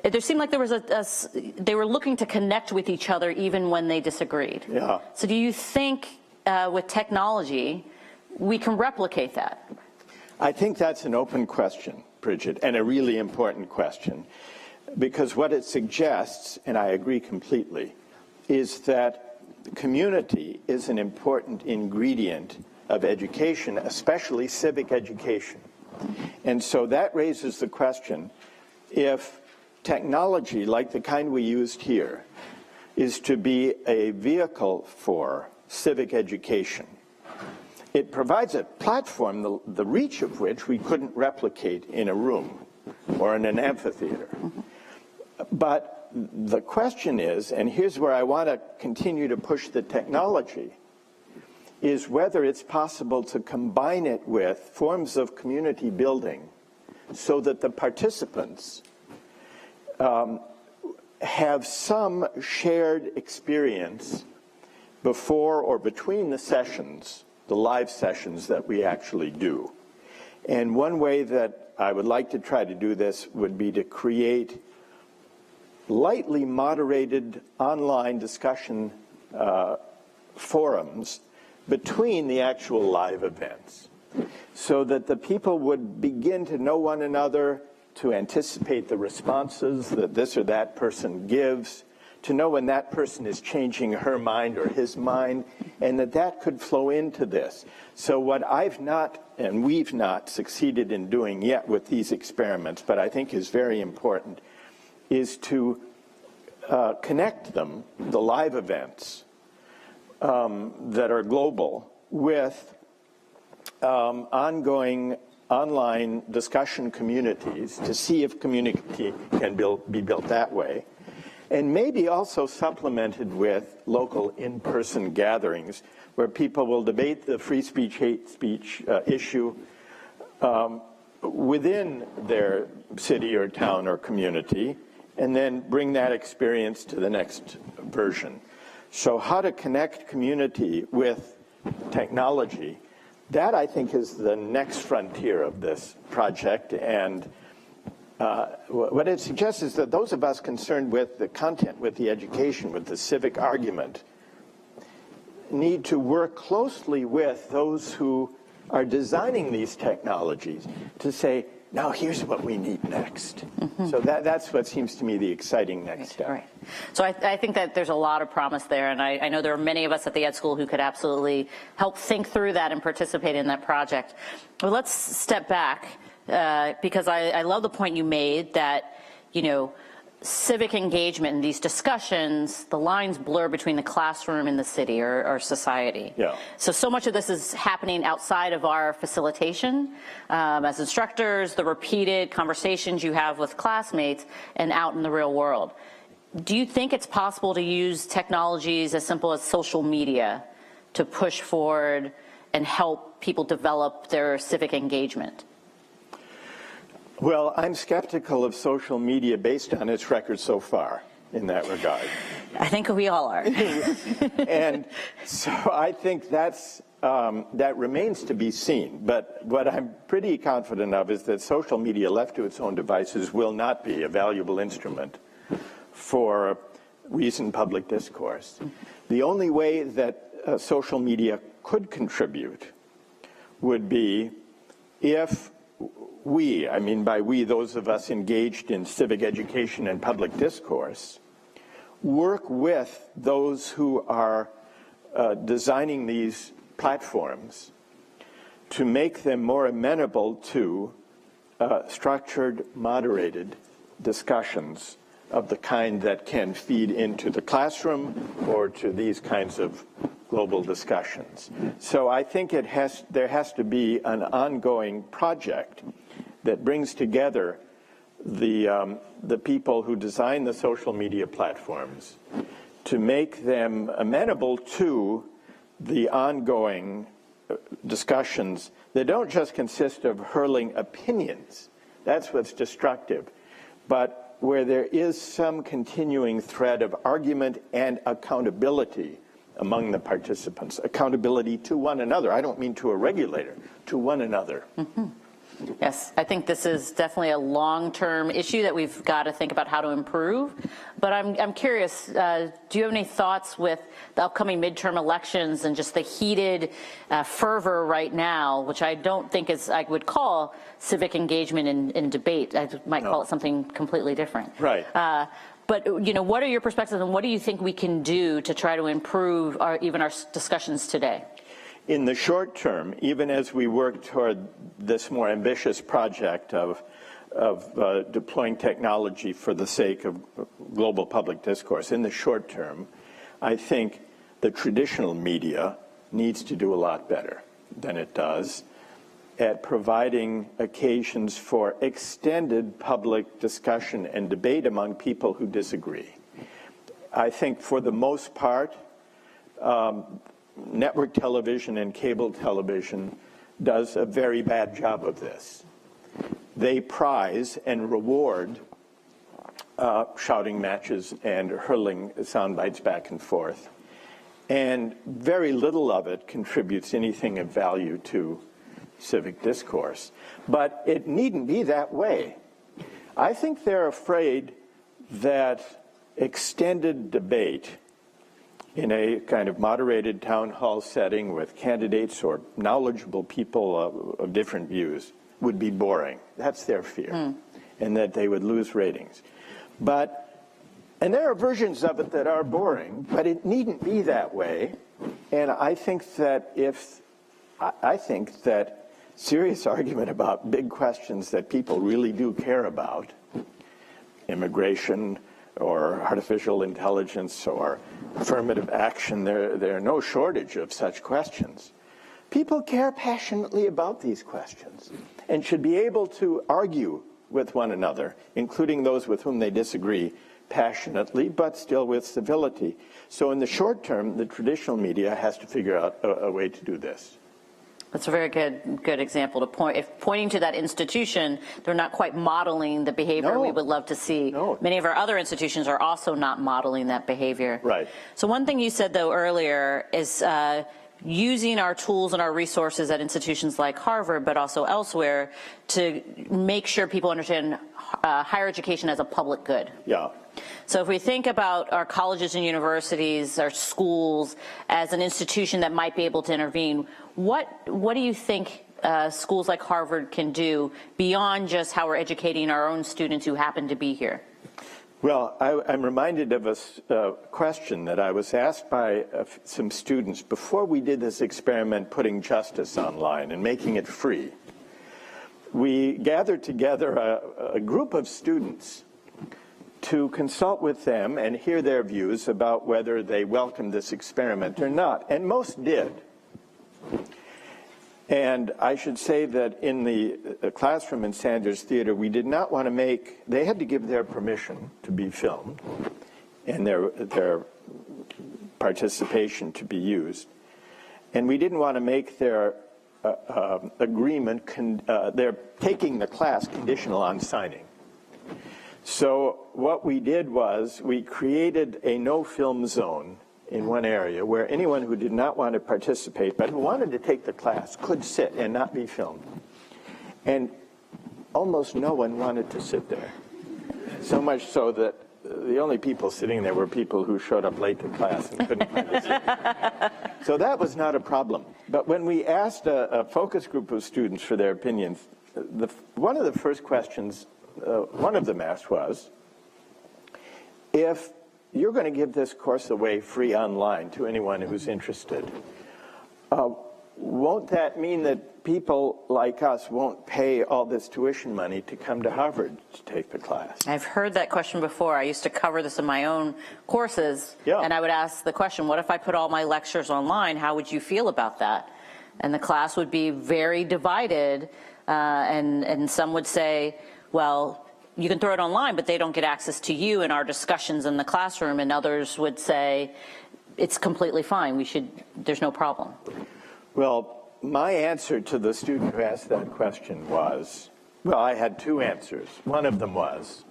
there seemed like there was they were looking to connect with each other even when they disagreed. Yeah. So do you think with technology we can replicate that? I think that's an open question, Bridget, and a really important question, because what it suggests, and I agree completely, is that community is an important ingredient of education, especially civic education. And so that raises the question, if technology, like the kind we used here, is to be a vehicle for civic education, it provides a platform, the reach of which we couldn't replicate in a room or in an amphitheater. But the question is, and here's where I want to continue to push the technology, is whether it's possible to combine it with forms of community building so that the participants have some shared experience before or between the sessions, the live sessions that we actually do. And one way that I would like to try to do this would be to create lightly moderated online discussion forums between the actual live events, so that the people would begin to know one another, to anticipate the responses that this or that person gives, to know when that person is changing her mind or his mind, and that could flow into this. So what I've not, and we've not succeeded in doing yet with these experiments, but I think is very important, is to connect them, the live events that are global, with ongoing online discussion communities to see if community can be built that way. And maybe also supplemented with local in-person gatherings where people will debate the free speech, hate speech issue within their city or town or community, and then bring that experience to the next version. So how to connect community with technology, that I think is the next frontier of this project. And what it suggests is that those of us concerned with the content, with the education, with the civic argument, need to work closely with those who are designing these technologies to say, now here's what we need next. So that's what seems to me the exciting next step. Right. So I think that there's a lot of promise there, and I know there are many of us at the Ed School who could absolutely help think through that and participate in that project. Well, let's step back, because I love the point you made that, you know, civic engagement in these discussions, the lines blur between the classroom and the city or society. Yeah. So much of this is happening outside of our facilitation as instructors, the repeated conversations you have with classmates, and out in the real world. Do you think it's possible to use technologies as simple as social media to push forward and help people develop their civic engagement? Well, I'm skeptical of social media based on its record so far in that regard. I think we all are. And so I think that's, that remains to be seen. But what I'm pretty confident of is that social media left to its own devices will not be a valuable instrument for reasoned public discourse. The only way that social media could contribute would be if we, I mean by we, those of us engaged in civic education and public discourse, work with those who are designing these platforms to make them more amenable to structured, moderated discussions of the kind that can feed into the classroom or to these kinds of global discussions. So I think there has to be an ongoing project that brings together the people who design the social media platforms to make them amenable to the ongoing discussions that don't just consist of hurling opinions. That's what's destructive. But where there is some continuing thread of argument and accountability among the participants, accountability to one another. I don't mean to a regulator, to one another. Yes, I think this is definitely a long-term issue that we've got to think about how to improve. But I'm curious, do you have any thoughts with the upcoming midterm elections and just the heated fervor right now, which I don't think is, I would call civic engagement in debate. I might call it something completely different. Right. But, you know, what are your perspectives and what do you think we can do to try to improve even our discussions today? In the short term, even as we work toward this more ambitious project of deploying technology for the sake of global public discourse, in the short term, I think the traditional media needs to do a lot better than it does at providing occasions for extended public discussion and debate among people who disagree. I think for the most part, network television and cable television does a very bad job of this. They prize and reward shouting matches and hurling sound bites back and forth. And very little of it contributes anything of value to civic discourse. But it needn't be that way. I think they're afraid that extended debate in a kind of moderated town hall setting with candidates or knowledgeable people of different views would be boring. That's their fear, and that they would lose ratings. And there are versions of it that are boring, but it needn't be that way. And I think that serious argument about big questions that people really do care about, immigration or artificial intelligence or affirmative action, there are no shortage of such questions. People care passionately about these questions and should be able to argue with one another, including those with whom they disagree, passionately, but still with civility. So in the short term, the traditional media has to figure out a way to do this. That's a very good example to point. If pointing to that institution, they're not quite modeling the behavior we would love to see. Many of our other institutions are also not modeling that behavior. Right. So one thing you said, though, earlier is using our tools and our resources at institutions like Harvard, but also elsewhere, to make sure people understand higher education as a public good. Yeah. So if we think about our colleges and universities, our schools, as an institution that might be able to intervene, what do you think schools like Harvard can do beyond just how we're educating our own students who happen to be here? Well, I'm reminded of a question that I was asked by some students before we did this experiment putting justice online and making it free. We gathered together a group of students to consult with them and hear their views about whether they welcomed this experiment or not, and most did. And I should say that in the classroom in Sanders Theater, we did not want to make, they had to give their permission to be filmed and their participation to be used. And we didn't want to make their agreement, their taking the class conditional on signing. So what we did was we created a no-film zone in one area where anyone who did not want to participate but who wanted to take the class could sit and not be filmed. And almost no one wanted to sit there. So much so that the only people sitting there were people who showed up late to class and couldn't find a seat. So that was not a problem. But when we asked a focus group of students for their opinions, one of the first questions one of them asked was, if you're going to give this course away free online to anyone who's interested, won't that mean that people like us won't pay all this tuition money to come to Harvard to take the class? I've heard that question before. I used to cover this in my own courses, and I would ask the question, what if I put all my lectures online? How would you feel about that? And the class would be very divided, and some would say, well, you can throw it online, but they don't get access to you and our discussions in the classroom, and others would say, it's completely fine, there's no problem. Well, my answer to the student who asked that question was, well, I had two answers. One of them was,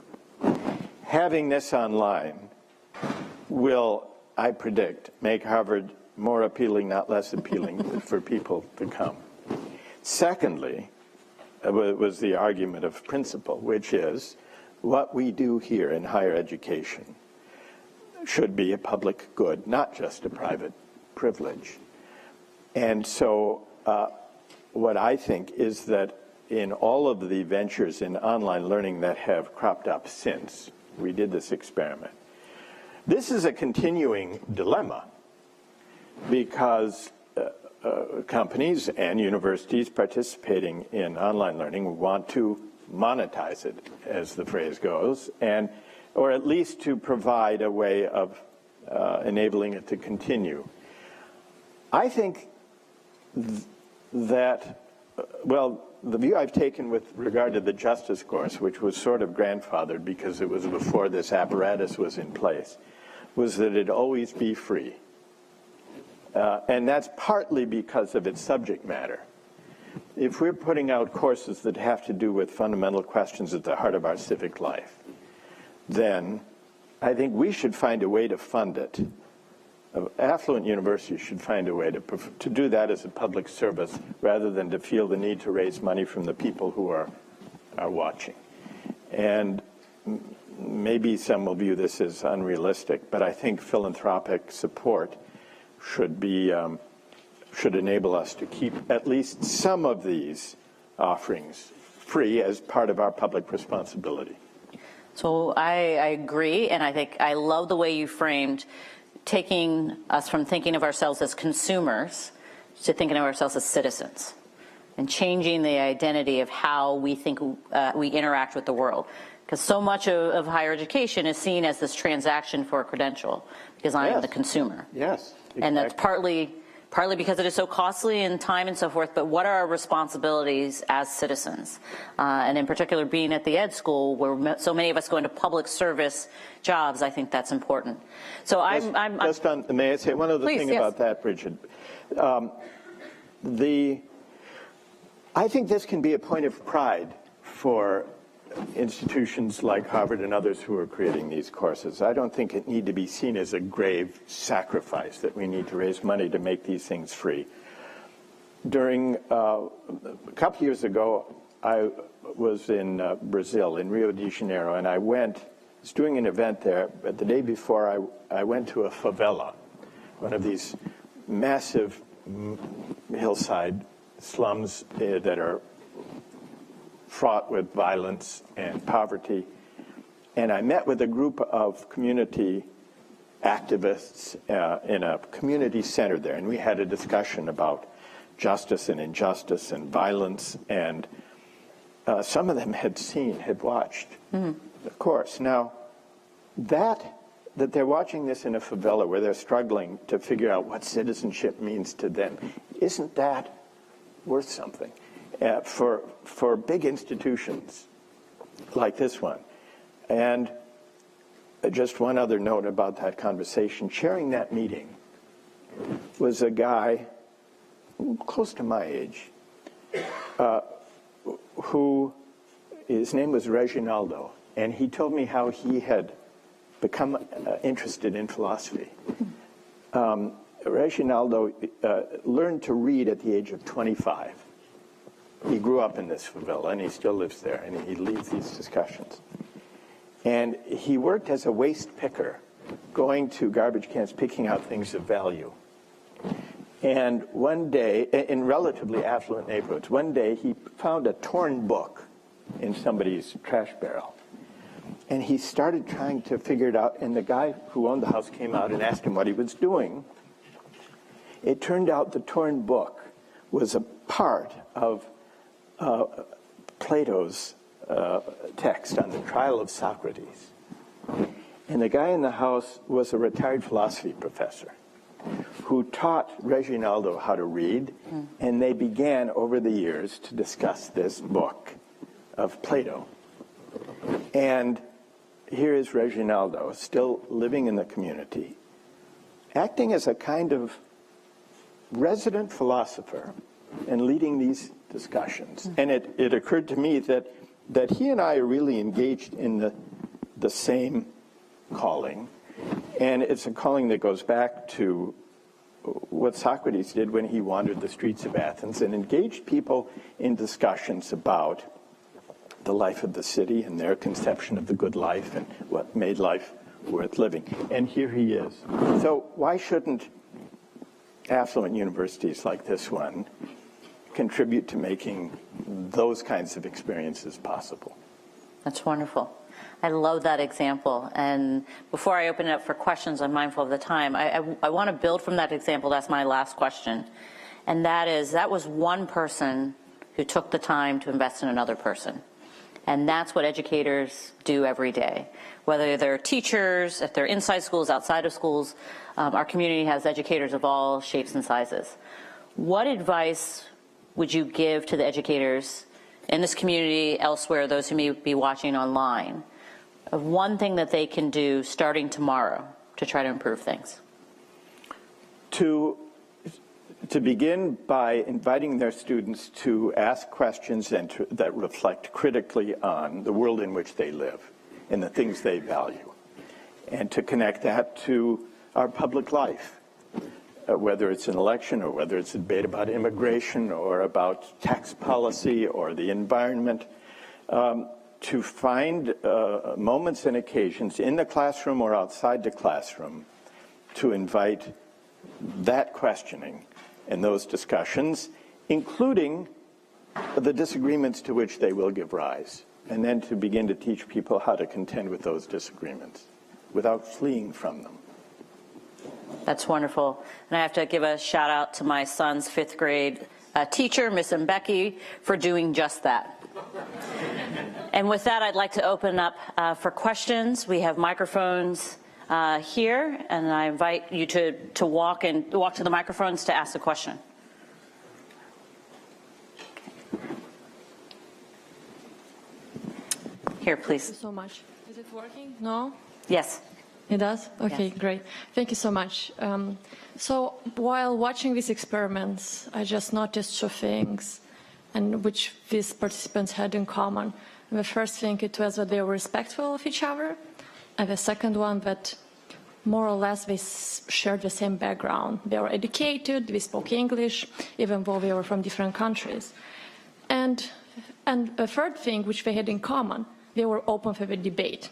having this online will, I predict, make Harvard more appealing, not less appealing for people to come. Secondly, was the argument of principle, which is what we do here in higher education should be a public good, not just a private privilege. And so what I think is that in all of the ventures in online learning that have cropped up since we did this experiment, this is a continuing dilemma because companies and universities participating in online learning want to monetize it, as the phrase goes, or at least to provide a way of enabling it to continue. I think that, well, the view I've taken with regard to the justice course, which was sort of grandfathered because it was before this apparatus was in place, was that it always be free. And that's partly because of its subject matter. If we're putting out courses that have to do with fundamental questions at the heart of our civic life, then I think we should find a way to fund it. Affluent universities should find a way to do that as a public service rather than to feel the need to raise money from the people who are watching. And maybe some will view this as unrealistic, but I think philanthropic support should enable us to keep at least some of these offerings free as part of our public responsibility. So I agree, and I think I love the way you framed taking us from thinking of ourselves as consumers to thinking of ourselves as citizens and changing the identity of how we think we interact with the world. Because so much of higher education is seen as this transaction for a credential, because I am the consumer. Yes. Exactly. And that's partly because it is so costly in time and so forth, but what are our responsibilities as citizens? And in particular, being at the ed school, where so many of us go into public service jobs, I think that's important. So may I say one other thing about that, Bridget? I think this can be a point of pride for institutions like Harvard and others who are creating these courses. I don't think it need to be seen as a grave sacrifice that we need to raise money to make these things free. During a couple years ago, I was in Brazil, in Rio de Janeiro, and I went was doing an event there, but the day before I went to a favela, one of these massive hillside slums that are fraught with violence and poverty. And I met with a group of community activists in a community center there, and we had a discussion about justice and injustice and violence, and some of them had watched the course. Now, that they're watching this in a favela where they're struggling to figure out what citizenship means to them, isn't that worth something? For big institutions like this one. And just one other note about that conversation. Chairing that meeting was a guy close to my age, who, his name was Reginaldo, and he told me how he had become interested in philosophy. Reginaldo learned to read at the age of 25. He grew up in this favela, and he still lives there, and he leads these discussions. And he worked as a waste picker, going to garbage cans, picking out things of value. And one day, in relatively affluent neighborhoods, one day he found a torn book in somebody's trash barrel. And he started trying to figure it out, and the guy who owned the house came out and asked him what he was doing. It turned out the torn book was a part of Plato's text on the trial of Socrates. And the guy in the house was a retired philosophy professor who taught Reginaldo how to read, and they began over the years to discuss this book of Plato. And here is Reginaldo, still living in the community, acting as a kind of resident philosopher and leading these discussions. And it occurred to me that he and I are really engaged in the same calling. And it's a calling that goes back to what Socrates did when he wandered the streets of Athens and engaged people in discussions about the life of the city and their conception of the good life and what made life worth living. And here he is. So why shouldn't affluent universities like this one contribute to making those kinds of experiences possible? That's wonderful. I love that example. And before I open it up for questions, I'm mindful of the time. I want to build from that example. That's my last question. And that was one person who took the time to invest in another person. And that's what educators do every day. Whether they're teachers, if they're inside schools, outside of schools, our community has educators of all shapes and sizes. What advice would you give to the educators in this community, elsewhere, those who may be watching online, of one thing that they can do starting tomorrow to try to improve things? To begin by inviting their students to ask questions that reflect critically on the world in which they live and the things they value, and to connect that to our public life, whether it's an election or whether it's a debate about immigration or about tax policy or the environment, to find moments and occasions in the classroom or outside the classroom to invite that questioning and those discussions, including the disagreements to which they will give rise, and then to begin to teach people how to contend with those disagreements without fleeing from them. That's wonderful. And I have to give a shout out to my son's 5th grade teacher, Miss Mbeki, for doing just that. And with that, I'd like to open up for questions. We have microphones here, and I invite you to walk to the microphones to ask a question. Here, please. Thank you so much. Is it working? No? Yes. It does? Okay, yes. Great. Thank you so much. So while watching these experiments, I just noticed 2 things, and which these participants had in common. And the first thing, it was that they were respectful of each other, and the second one, that more or less they shared the same background. They were educated, they spoke English, even though they were from different countries. And the third thing, which they had in common, they were open for the debate.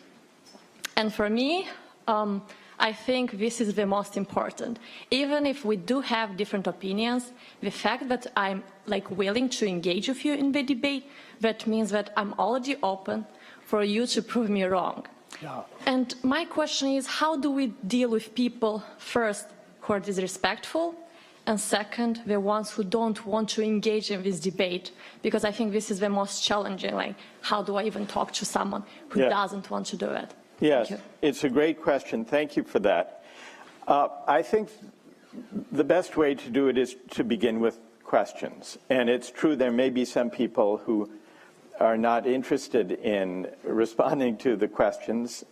And for me, I think this is the most important. Even if we do have different opinions, the fact that I'm willing to engage with you in the debate, that means that I'm already open for you to prove me wrong. Yeah. And my question is, how do we deal with people, first, who are disrespectful, and second, the ones who don't want to engage in this debate? Because I think this is the most challenging. How do I even talk to someone who doesn't want to do it? Yes, it's a great question. Thank you for that. I think the best way to do it is to begin with questions. And it's true there may be some people who are not interested in responding to the questions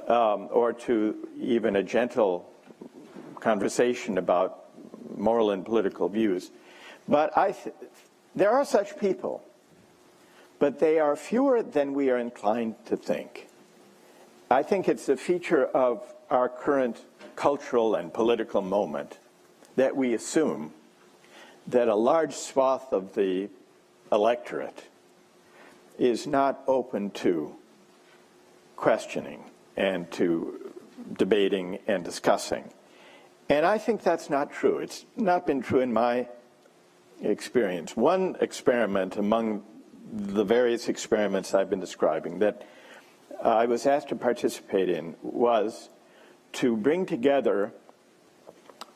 or to even a gentle conversation about moral and political views. But there are such people, but they are fewer than we are inclined to think. I think it's a feature of our current cultural and political moment that we assume that a large swath of the electorate is not open to questioning and to debating and discussing. And I think that's not true. It's not been true in my experience. One experiment among the various experiments I've been describing that I was asked to participate in was to bring together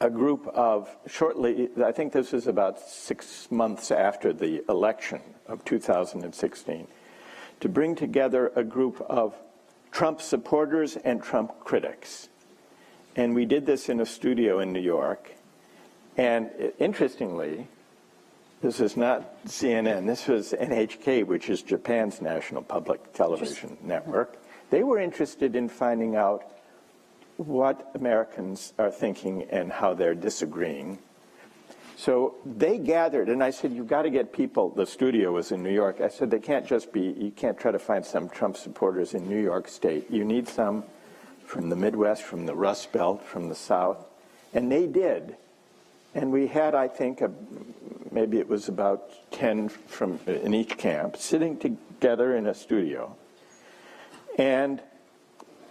a group of, shortly, I think this was about 6 months after the election of 2016, to bring together a group of Trump supporters and Trump critics. And we did this in a studio in New York. And interestingly, this is not CNN, this was NHK, which is Japan's national public television network. They were interested in finding out what Americans are thinking and how they're disagreeing. So they gathered, and I said, you've got to get people, the studio was in New York, I said, they can't just be, you can't try to find some Trump supporters in New York State. You need some from the Midwest, from the Rust Belt, from the South. And they did. And we had, I think, maybe it was about 10 from in each camp, sitting together in a studio. And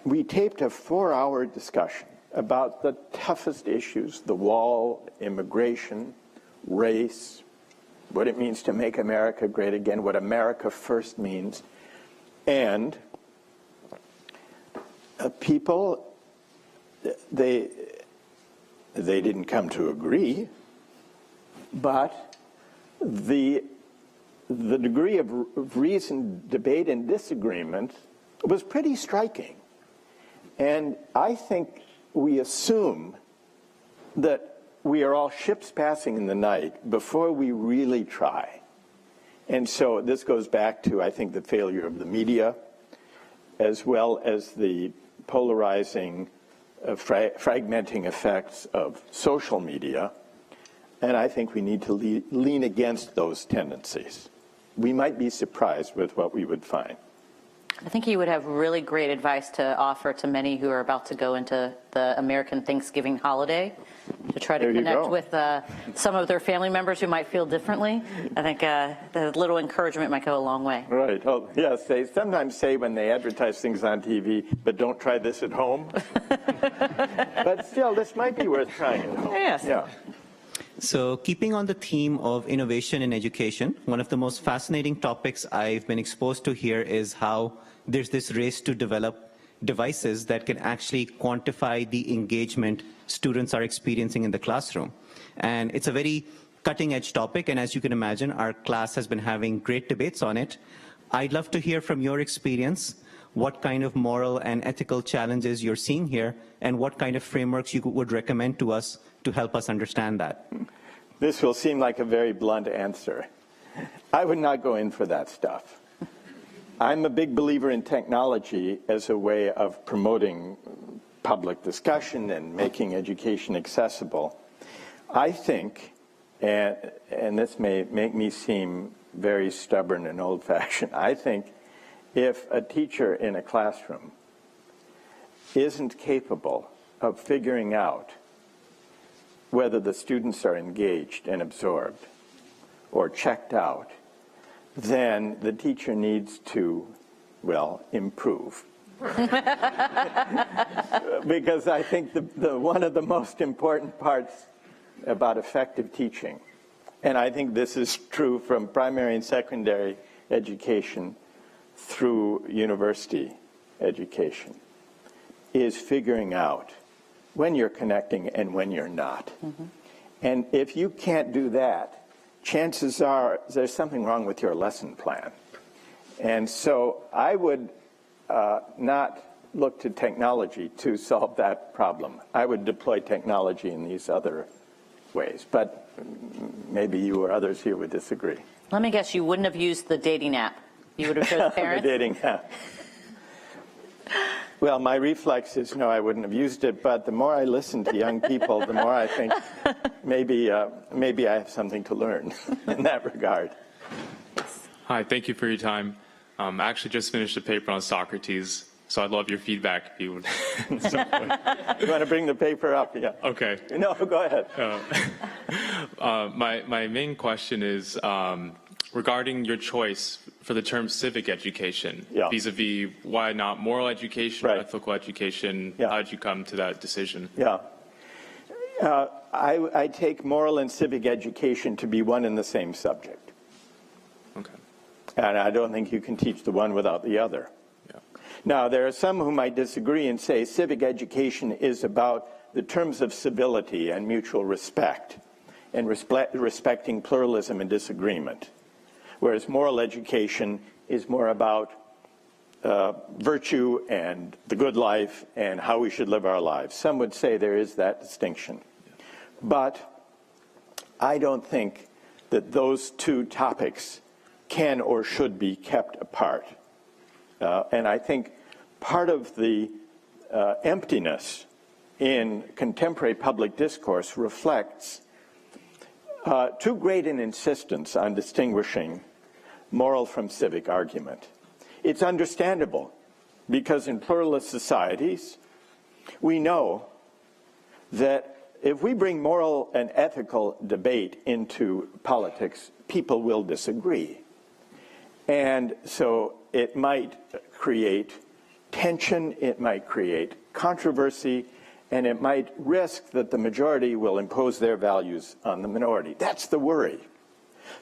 we taped a 4-hour discussion about the toughest issues, the wall, immigration, race, what it means to make America great again, what America first means. And people, they didn't come to agree, but the degree of reasoned debate and disagreement was pretty striking. And I think we assume that we are all ships passing in the night before we really try. And so this goes back to, I think, the failure of the media, as well as the polarizing, fragmenting effects of social media. And I think we need to lean against those tendencies. We might be surprised with what we would find. I think you would have really great advice to offer to many who are about to go into the American Thanksgiving holiday to try to connect with some of their family members who might feel differently. I think the little encouragement might go a long way. Right. Oh, yes. They sometimes say when they advertise things on TV, but don't try this at home. But still, this might be worth trying at home. Yes. Yeah. So keeping on the theme of innovation in education, one of the most fascinating topics I've been exposed to here is how there's this race to develop devices that can actually quantify the engagement students are experiencing in the classroom. And it's a very cutting-edge topic, and as you can imagine, our class has been having great debates on it. I'd love to hear from your experience what kind of moral and ethical challenges you're seeing here, and what kind of frameworks you would recommend to us to help us understand that. This will seem like a very blunt answer. I would not go in for that stuff. I'm a big believer in technology as a way of promoting public discussion and making education accessible. I think, and this may make me seem very stubborn and old-fashioned, I think if a teacher in a classroom isn't capable of figuring out whether the students are engaged and absorbed or checked out, then the teacher needs to, well, improve. Because I think one of the most important parts about effective teaching, and I think this is true from primary and secondary education through university education, is figuring out when you're connecting and when you're not. Mm-hmm. And if you can't do that, chances are there's something wrong with your lesson plan. And so I would not look to technology to solve that problem. I would deploy technology in these other ways. But maybe you or others here would disagree. Let me guess, you wouldn't have used the dating app. You would have chosen parents? The dating app. Well, my reflex is no, I wouldn't have used it, but the more I listen to young people, the more I think maybe I have something to learn in that regard. Hi, thank you for your time. I actually just finished a paper on Socrates, so I'd love your feedback if you would. You want to bring the paper up? Yeah. Okay. No, go ahead. My main question is regarding your choice for the term civic education, vis-a-vis why not moral education, or ethical education? How did you come to that decision? Yeah. I take moral and civic education to be one and the same subject. Okay. And I don't think you can teach the one without the other. Yeah. Now, there are some who might disagree and say civic education is about the terms of civility and mutual respect and respecting pluralism and disagreement, whereas moral education is more about virtue and the good life and how we should live our lives. Some would say there is that distinction. But I don't think that those two topics can or should be kept apart. And I think part of the emptiness in contemporary public discourse reflects too great an insistence on distinguishing moral from civic argument. It's understandable, because in pluralist societies, we know that if we bring moral and ethical debate into politics, people will disagree. And so it might create tension, it might create controversy, and it might risk that the majority will impose their values on the minority. That's the worry.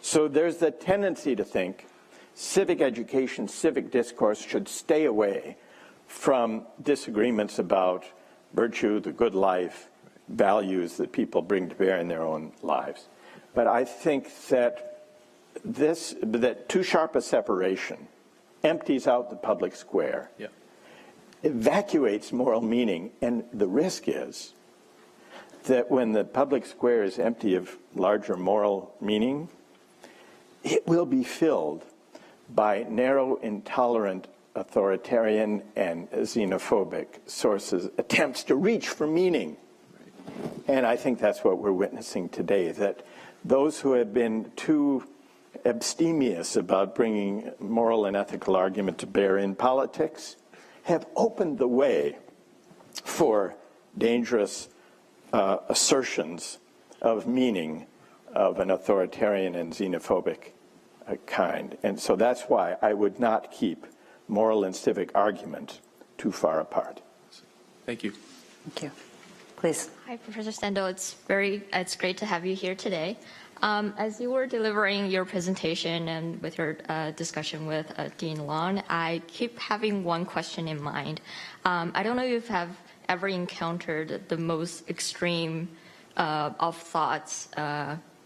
So there's the tendency to think civic education, civic discourse should stay away from disagreements about virtue, the good life, values that people bring to bear in their own lives. But I think that that too sharp a separation empties out the public square, evacuates moral meaning, and the risk is that when the public square is empty of larger moral meaning, it will be filled by narrow, intolerant, authoritarian, and xenophobic sources, attempts to reach for meaning. And I think that's what we're witnessing today, that those who have been too abstemious about bringing moral and ethical argument to bear in politics have opened the way for dangerous assertions of meaning of an authoritarian and xenophobic kind. And so that's why I would not keep moral and civic argument too far apart. Thank you. Thank you. Please. Hi, Professor Sandel. It's great to have you here today. As you were delivering your presentation and with your discussion with Dean Long, I keep having one question in mind. I don't know if you have ever encountered the most extreme of thoughts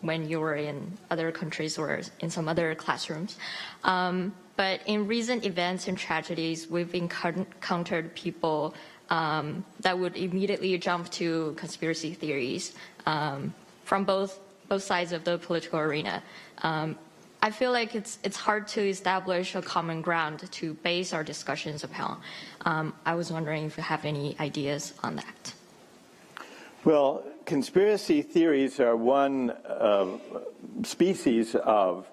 when you were in other countries or in some other classrooms. But in recent events and tragedies, we've encountered people that would immediately jump to conspiracy theories from both sides of the political arena. I feel like it's hard to establish a common ground to base our discussions upon. I was wondering if you have any ideas on that. Well, conspiracy theories are one species of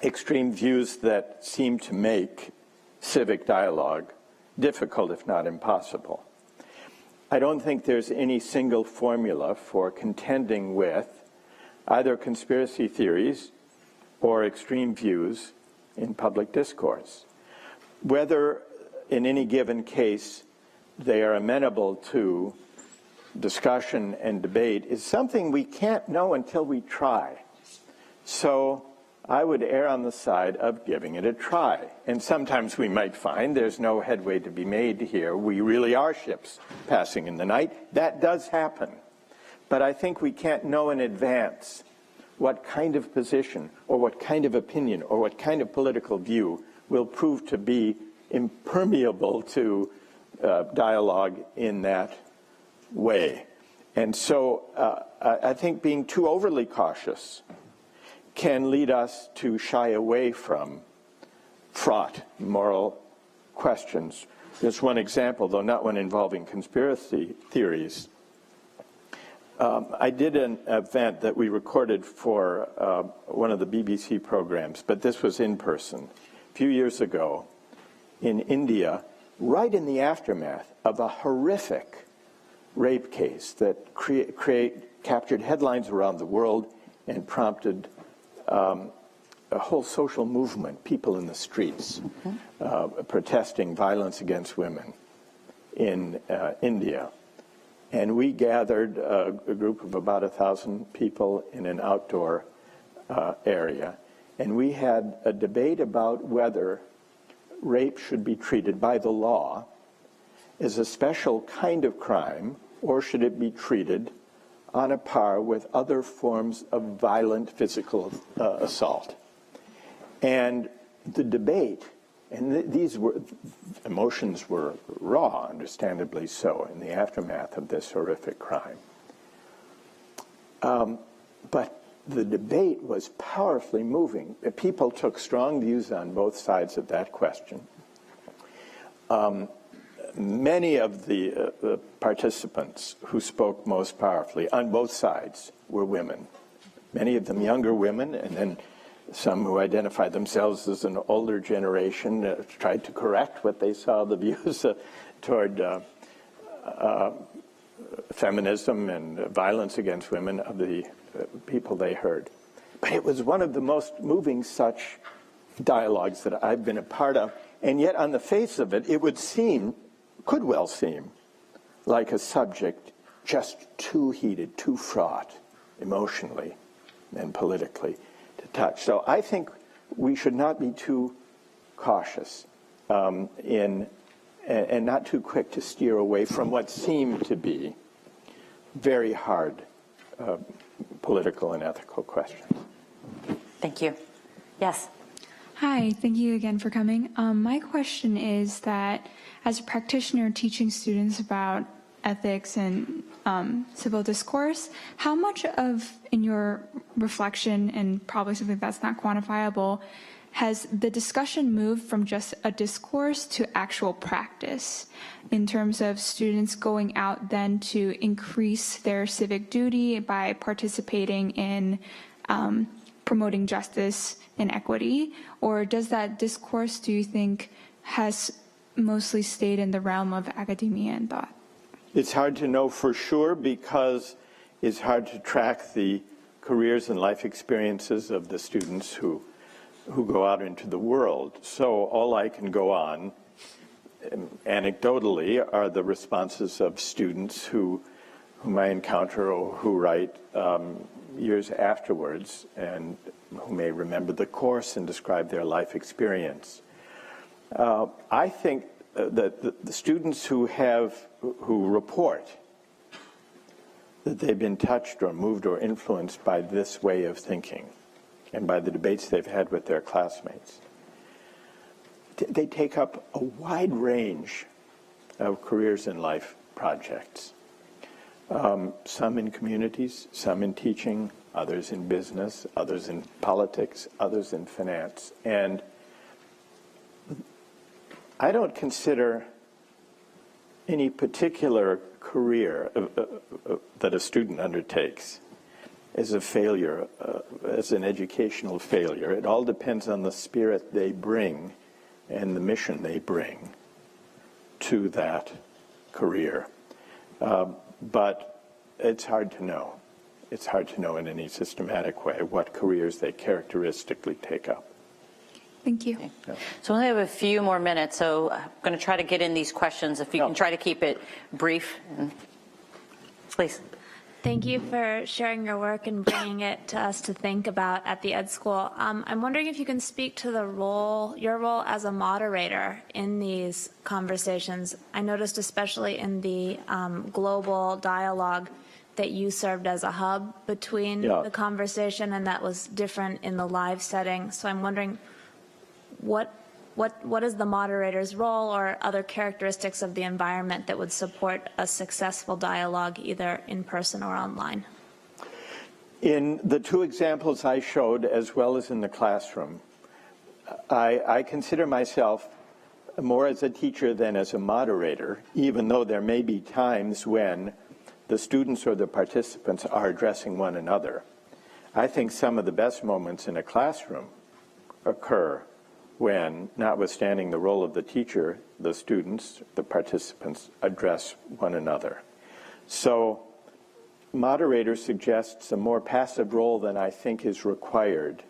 extreme views that seem to make civic dialogue difficult, if not impossible. I don't think there's any single formula for contending with either conspiracy theories or extreme views in public discourse. Whether in any given case they are amenable to discussion and debate is something we can't know until we try. So I would err on the side of giving it a try. And sometimes we might find there's no headway to be made here. We really are ships passing in the night. That does happen. But I think we can't know in advance what kind of position or what kind of opinion or what kind of political view will prove to be impermeable to dialogue in that way. And so I think being too overly cautious can lead us to shy away from fraught moral questions. There's one example, though not one involving conspiracy theories. I did an event that we recorded for one of the BBC programs, but this was in person, a few years ago in India, right in the aftermath of a horrific rape case that captured headlines around the world and prompted a whole social movement, people in the streets protesting violence against women in India. And we gathered a group of about 1,000 people in an outdoor area, and we had a debate about whether rape should be treated by the law as a special kind of crime, or should it be treated on a par with other forms of violent physical assault. And the debate, and these emotions were raw, understandably so, in the aftermath of this horrific crime. But the debate was powerfully moving. People took strong views on both sides of that question. Many of the participants who spoke most powerfully on both sides were women. Many of them younger women, and then some who identified themselves as an older generation tried to correct what they saw the views toward feminism and violence against women of the people they heard. But it was one of the most moving such dialogues that I've been a part of, and yet on the face of it, it could well seem like a subject just too heated, too fraught emotionally and politically to touch. So I think we should not be too cautious and not too quick to steer away from what seem to be very hard political and ethical questions. Thank you. Yes. Hi, thank you again for coming. My question is that as a practitioner teaching students about ethics and civil discourse, how much of, in your reflection, and probably something that's not quantifiable, has the discussion moved from just a discourse to actual practice in terms of students going out then to increase their civic duty by participating in promoting justice and equity? Or does that discourse, do you think, has mostly stayed in the realm of academia and thought? It's hard to know for sure because it's hard to track the careers and life experiences of the students who go out into the world. So all I can go on anecdotally are the responses of students whom I encounter or who write years afterwards and who may remember the course and describe their life experience. I think that the students who report that they've been touched or moved or influenced by this way of thinking and by the debates they've had with their classmates, they take up a wide range of careers and life projects. Some in communities, some in teaching, others in business, others in politics, others in finance. And I don't consider any particular career that a student undertakes as a failure, as an educational failure. It all depends on the spirit they bring and the mission they bring to that career. But it's hard to know. It's hard to know in any systematic way what careers they characteristically take up. Thank you. Okay. So we only have a few more minutes, so I'm going to try to get in these questions. If you can try to keep it brief. Please. Thank you for sharing your work and bringing it to us to think about at the Ed School. I'm wondering if you can speak to your role as a moderator in these conversations. I noticed especially in the global dialogue that you served as a hub between the conversation, and that was different in the live setting. So I'm wondering what is the moderator's role or other characteristics of the environment that would support a successful dialogue either in person or online? In the two examples I showed, as well as in the classroom, I consider myself more as a teacher than as a moderator, even though there may be times when the students or the participants are addressing one another. I think some of the best moments in a classroom occur when, notwithstanding the role of the teacher, the students, the participants address one another. So moderator suggests a more passive role than I think is required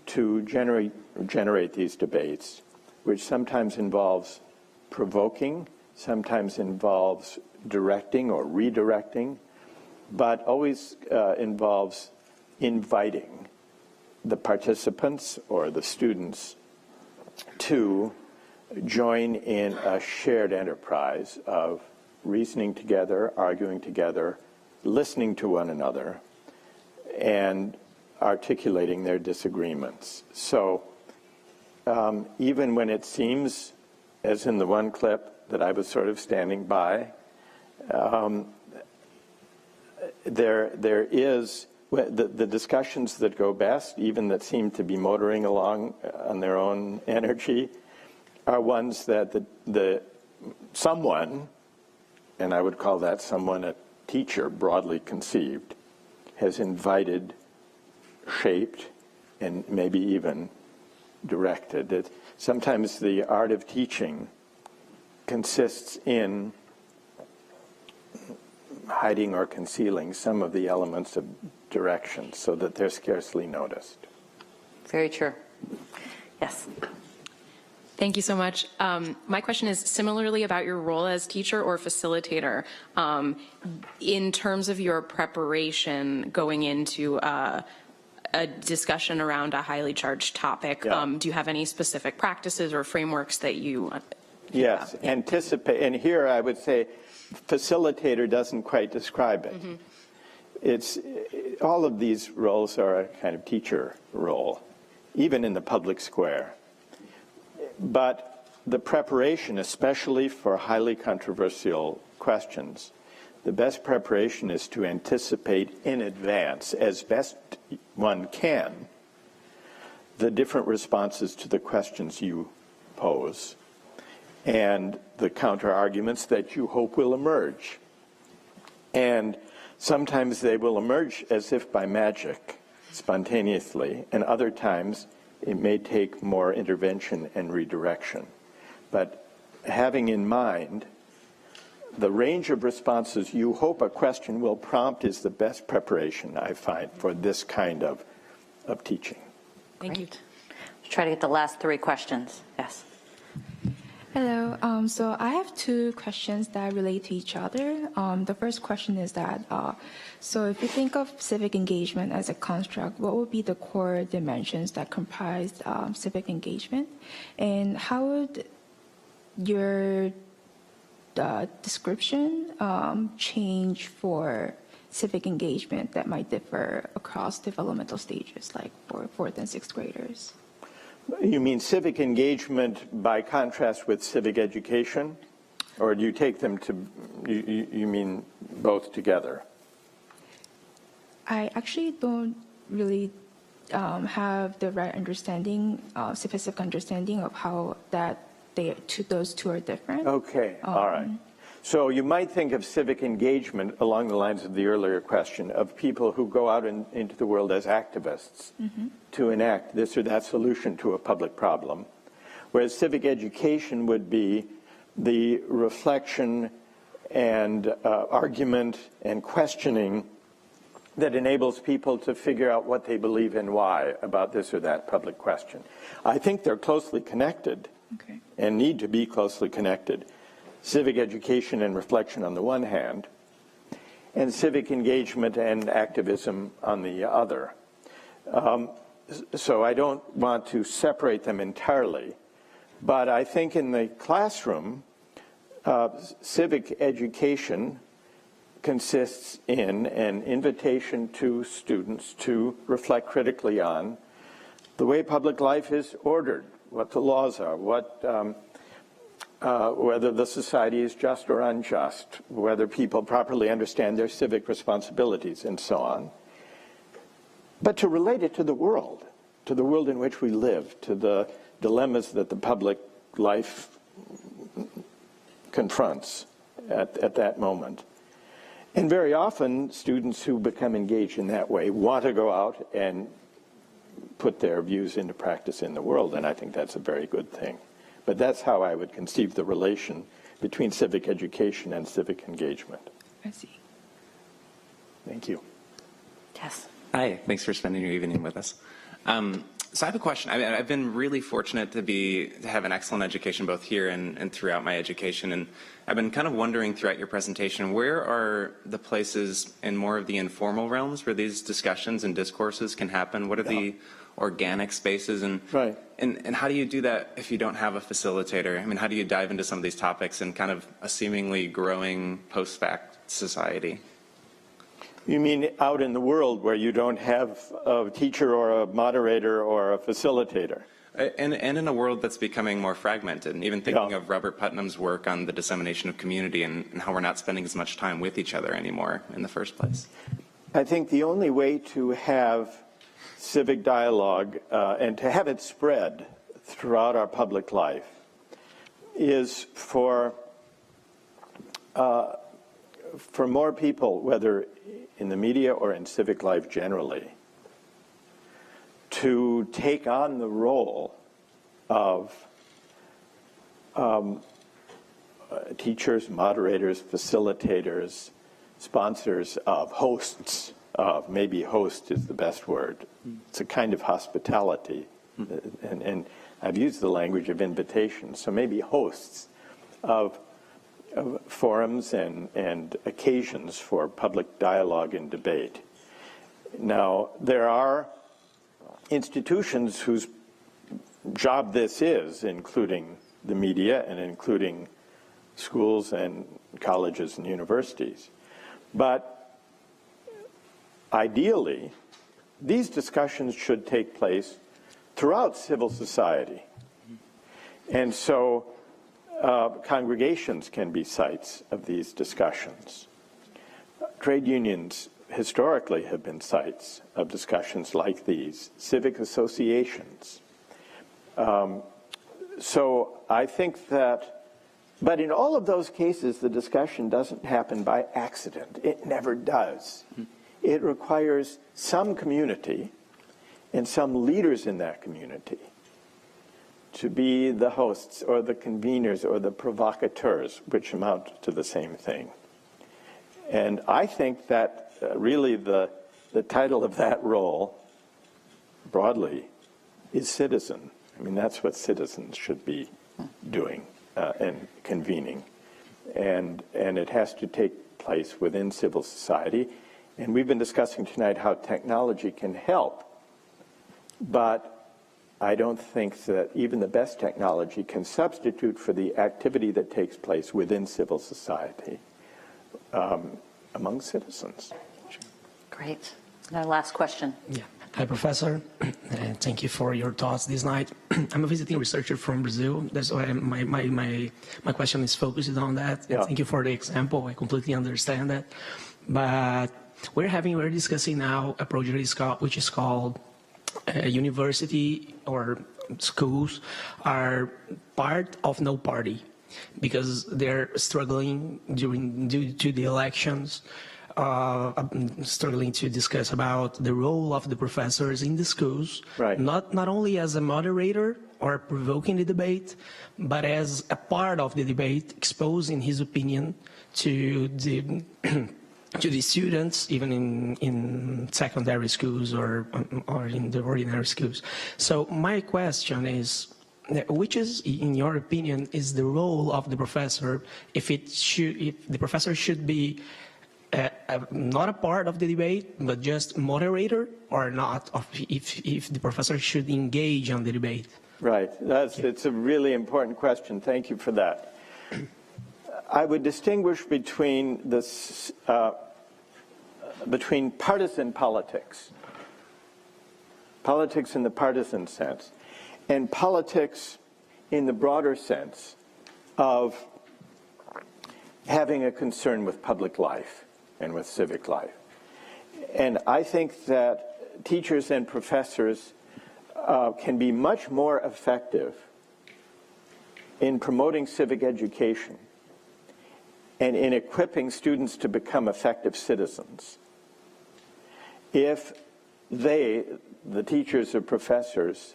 to generate these debates, which sometimes involves provoking, sometimes involves directing or redirecting, but always involves inviting the participants or the students to join in a shared enterprise of reasoning together, arguing together, listening to one another, and articulating their disagreements. So even when it seems, as in the one clip, that I was sort of standing by, there is the discussions that go best, even that seem to be motoring along on their own energy, are ones that someone, and I would call that someone a teacher broadly conceived, has invited, shaped, and maybe even directed. Sometimes the art of teaching consists in hiding or concealing some of the elements of direction so that they're scarcely noticed. Very true. Yes. Thank you so much. My question is similarly about your role as teacher or facilitator. In terms of your preparation going into a discussion around a highly charged topic, do you have any specific practices or frameworks that you Yes, anticipate. And here I would say facilitator doesn't quite describe it. Mm-hmm. It's all of these roles are a kind of teacher role, even in the public square. But the preparation, especially for highly controversial questions, the best preparation is to anticipate in advance, as best one can, the different responses to the questions you pose and the counter-arguments that you hope will emerge. And sometimes they will emerge as if by magic, spontaneously, and other times it may take more intervention and redirection. But having in mind the range of responses you hope a question will prompt is the best preparation, I find, for this kind of teaching. Thank you. Let's try to get the last three questions. Yes. Hello. So I have two questions that relate to each other. The first question is that, so if you think of civic engagement as a construct, what would be the core dimensions that comprise civic engagement? And how would your description change for civic engagement that might differ across developmental stages, like for 4th and 6th graders? You mean civic engagement by contrast with civic education? Or do you take them to, you mean both together? I actually don't really have the right understanding, specific understanding of how that those two are different. Okay, all right. So you might think of civic engagement along the lines of the earlier question of people who go out into the world as activists to enact this or that solution to a public problem, whereas civic education would be the reflection and argument and questioning that enables people to figure out what they believe and why about this or that public question. I think they're closely connected and need to be closely connected. Civic education and reflection on the one hand, and civic engagement and activism on the other. So I don't want to separate them entirely, but I think in the classroom, civic education consists in an invitation to students to reflect critically on the way public life is ordered, what the laws are, whether the society is just or unjust, whether people properly understand their civic responsibilities, and so on. But to relate it to the world in which we live, to the dilemmas that the public life confronts at that moment. And very often, students who become engaged in that way want to go out and put their views into practice in the world, and I think that's a very good thing. But that's how I would conceive the relation between civic education and civic engagement. I see. Thank you. Yes. Hi, thanks for spending your evening with us. So I have a question. I've been really fortunate to have an excellent education both here and throughout my education, and I've been kind of wondering throughout your presentation, where are the places in more of the informal realms where these discussions and discourses can happen? What are the organic spaces, and how do you do that if you don't have a facilitator? I mean, how do you dive into some of these topics in kind of a seemingly growing post-fact society? You mean out in the world where you don't have a teacher or a moderator or a facilitator? And in a world that's becoming more fragmented, and even thinking of Robert Putnam's work on the dissemination of community and how we're not spending as much time with each other anymore in the first place. I think the only way to have civic dialogue and to have it spread throughout our public life is for more people, whether in the media or in civic life generally, to take on the role of teachers, moderators, facilitators, sponsors of, hosts of, maybe host is the best word. It's a kind of hospitality, and I've used the language of invitation, so maybe hosts of forums and occasions for public dialogue and debate. Now, there are institutions whose job this is, including the media and including schools and colleges and universities. But ideally, these discussions should take place throughout civil society. And so congregations can be sites of these discussions. Trade unions historically have been sites of discussions like these, civic associations. So I think that, but in all of those cases, the discussion doesn't happen by accident. It never does. It requires some community and some leaders in that community to be the hosts or the conveners or the provocateurs, which amount to the same thing. And I think that really the title of that role, broadly, is citizen. I mean, that's what citizens should be doing and convening. And it has to take place within civil society. And we've been discussing tonight how technology can help. But I don't think that even the best technology can substitute for the activity that takes place within civil society among citizens. Great. And our last question. Yeah. Hi, Professor, and thank you for your thoughts this night. I'm a visiting researcher from Brazil. That's why my question is focused on that. Yeah. Thank you for the example. I completely understand that. But we're discussing now a project which is called university or schools are part of no party because they're struggling due to the elections, struggling to discuss about the role of the professors in the schools, not only as a moderator or provoking the debate, but as a part of the debate, exposing his opinion to the to the students, even in secondary schools or in the ordinary schools. So my question is, which is, in your opinion, is the role of the professor? If the professor should be not a part of the debate, but just moderator, or not? If the professor should engage on the debate? Right. It's a really important question. Thank you for that. I would distinguish between this, between partisan politics in the partisan sense, and politics in the broader sense of having a concern with public life and with civic life. And I think that teachers and professors can be much more effective in promoting civic education and in equipping students to become effective citizens if they, the teachers or professors,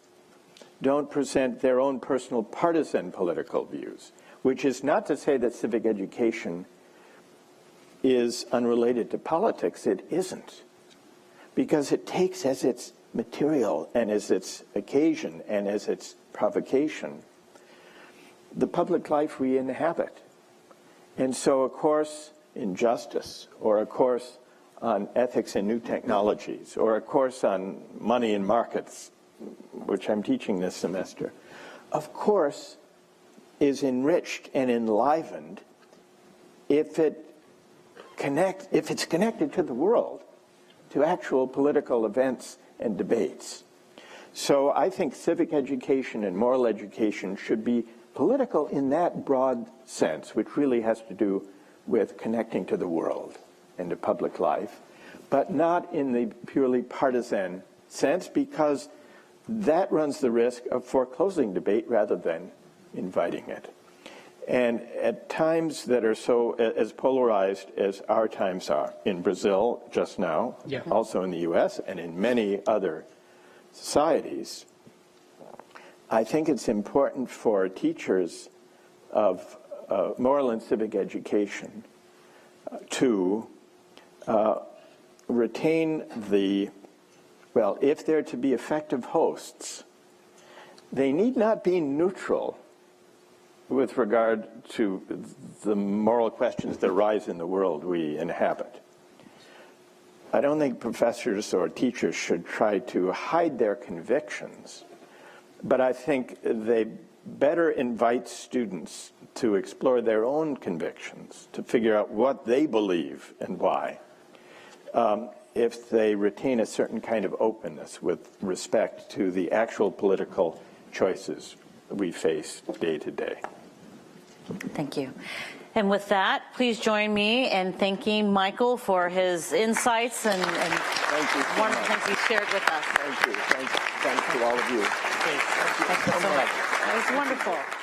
don't present their own personal partisan political views, which is not to say that civic education is unrelated to politics. It isn't, because it takes as its material and as its occasion and as its provocation the public life we inhabit. And so a course in justice, or a course on ethics and new technologies, or a course on money and markets, which I'm teaching this semester, of course is enriched and enlivened if it's connected to the world, to actual political events and debates. So I think civic education and moral education should be political in that broad sense, which really has to do with connecting to the world and to public life, but not in the purely partisan sense, because that runs the risk of foreclosing debate rather than inviting it. And at times that are so as polarized as our times are, in Brazil just now, also in the US, and in many other societies, I think it's important for teachers of moral and civic education to retain the, well, if they're to be effective hosts, they need not be neutral with regard to the moral questions that rise in the world we inhabit. I don't think professors or teachers should try to hide their convictions, but I think they better invite students to explore their own convictions, to figure out what they believe and why, if they retain a certain kind of openness with respect to the actual political choices we face day to day. Thank you. And with that, please join me in thanking Michael for his insights and wonderful things he shared with us. Thank you. Thanks to all of you. Thank you so much. That was wonderful.